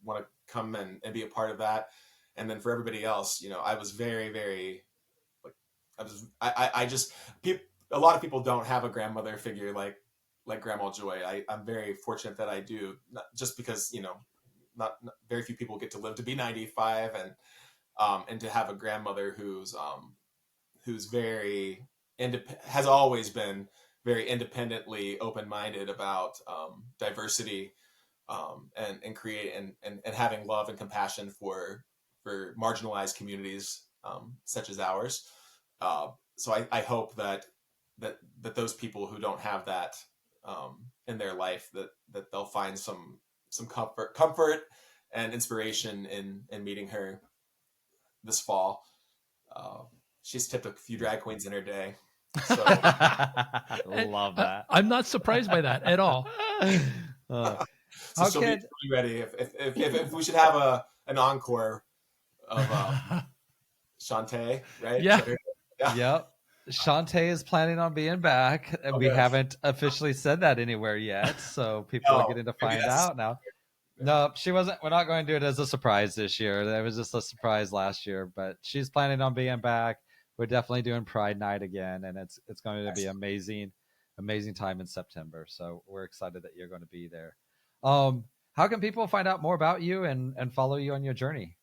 want to come and be a part of that. And then for everybody else, I was very, very, a lot of people don't have a grandmother figure like Grandma Joy. I'm very fortunate that I do, not just because, not very few people get to live to be 95, and to have a grandmother who's very has always been very independently open-minded about diversity, and create and having love and compassion for marginalized communities, such as ours. So I hope that those people who don't have that in their life, that they'll find some comfort and inspiration in meeting her this fall. She's tipped a few drag queens in her day. So. Love that. I'm not surprised by that at all. So she'll be ready if we should have an encore of Shantae, right? Yeah. Yep. Shantae is planning on being back. We haven't officially said that anywhere yet, so people are getting to find out now. No, she wasn't. We're not going to do it as a surprise this year. That was just a surprise last year, but she's planning on being back. We're definitely doing Pride Night again, and it's going to be amazing time in September. So we're excited that you're going to be there. How can people find out more about you and follow you on your journey?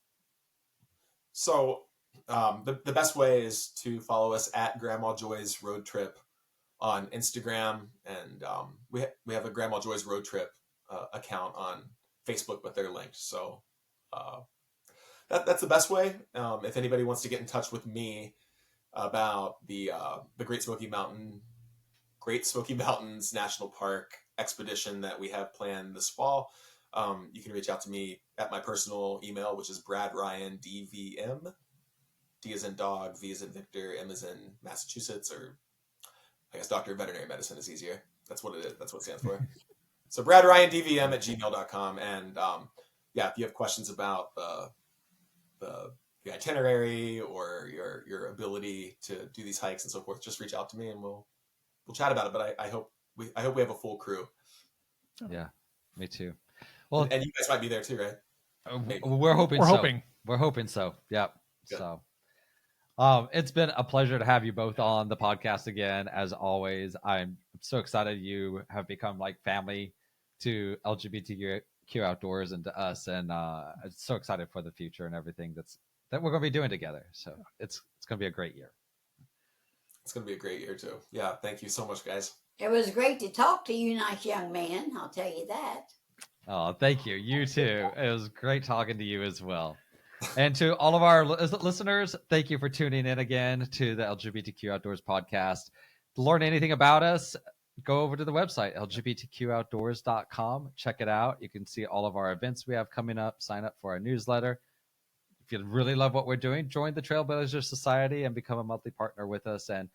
So the best way is to follow us at Grandma Joy's Road Trip on Instagram, and we have a Grandma Joy's Road Trip account on Facebook, but they're linked. So that's the best way. If anybody wants to get in touch with me about the Great Smoky Mountains National Park expedition that we have planned this fall, you can reach out to me at my personal email, which is BradRyanDVM. D as in dog, V as in Victor, M as in Massachusetts, or I guess Doctor of Veterinary Medicine is easier. That's what it is. That's what it stands for. So BradRyanDVM@gmail.com. And yeah, if you have questions about the itinerary or your ability to do these hikes and so forth, just reach out to me and we'll chat about it. But I hope we have a full crew. Yeah, me too. Well, and you guys might be there too, right? We're hoping. We're hoping so. Yep. Good. So, it's been a pleasure to have you both on the podcast again. As always, I'm so excited you have become like family to LGBTQ Outdoors and to us, and I'm so excited for the future and everything that we're going to be doing together. So it's going to be a great year. It's going to be a great year too. Yeah, thank you so much, guys. It was great to talk to you, nice young man. I'll tell you that. Oh, thank you. You too. It was great talking to you as well. And to all of our listeners, thank you for tuning in again to the LGBTQ Outdoors podcast. To learn anything about us, go over to the website, lgbtqoutdoors.com. Check it out. You can see all of our events we have coming up. Sign up for our newsletter. If you really love what we're doing, join the Trailblazer Society and become a monthly partner with us and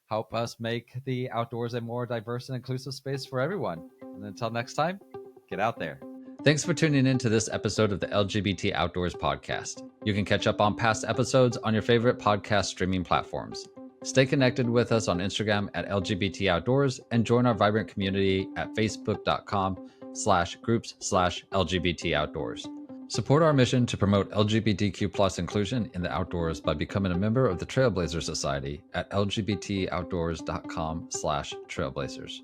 help us make the outdoors a more diverse and inclusive space for everyone. And until next time, get out there. Thanks for tuning in to this episode of the LGBT Outdoors podcast. You can catch up on past episodes on your favorite podcast streaming platforms. Stay connected with us on Instagram at LGBT Outdoors and join our vibrant community at facebook.com/groups/LGBT Outdoors. Support our mission to promote LGBTQ+ inclusion in the outdoors by becoming a member of the Trailblazer Society at lgbtoutdoors.com/trailblazers.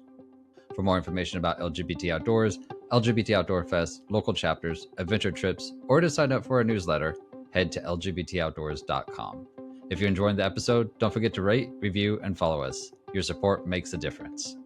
For more information about LGBT Outdoors, LGBT Outdoor Fest, local chapters, adventure trips, or to sign up for our newsletter, head to lgbtoutdoors.com. If you're enjoying the episode, don't forget to rate, review, and follow us. Your support makes a difference.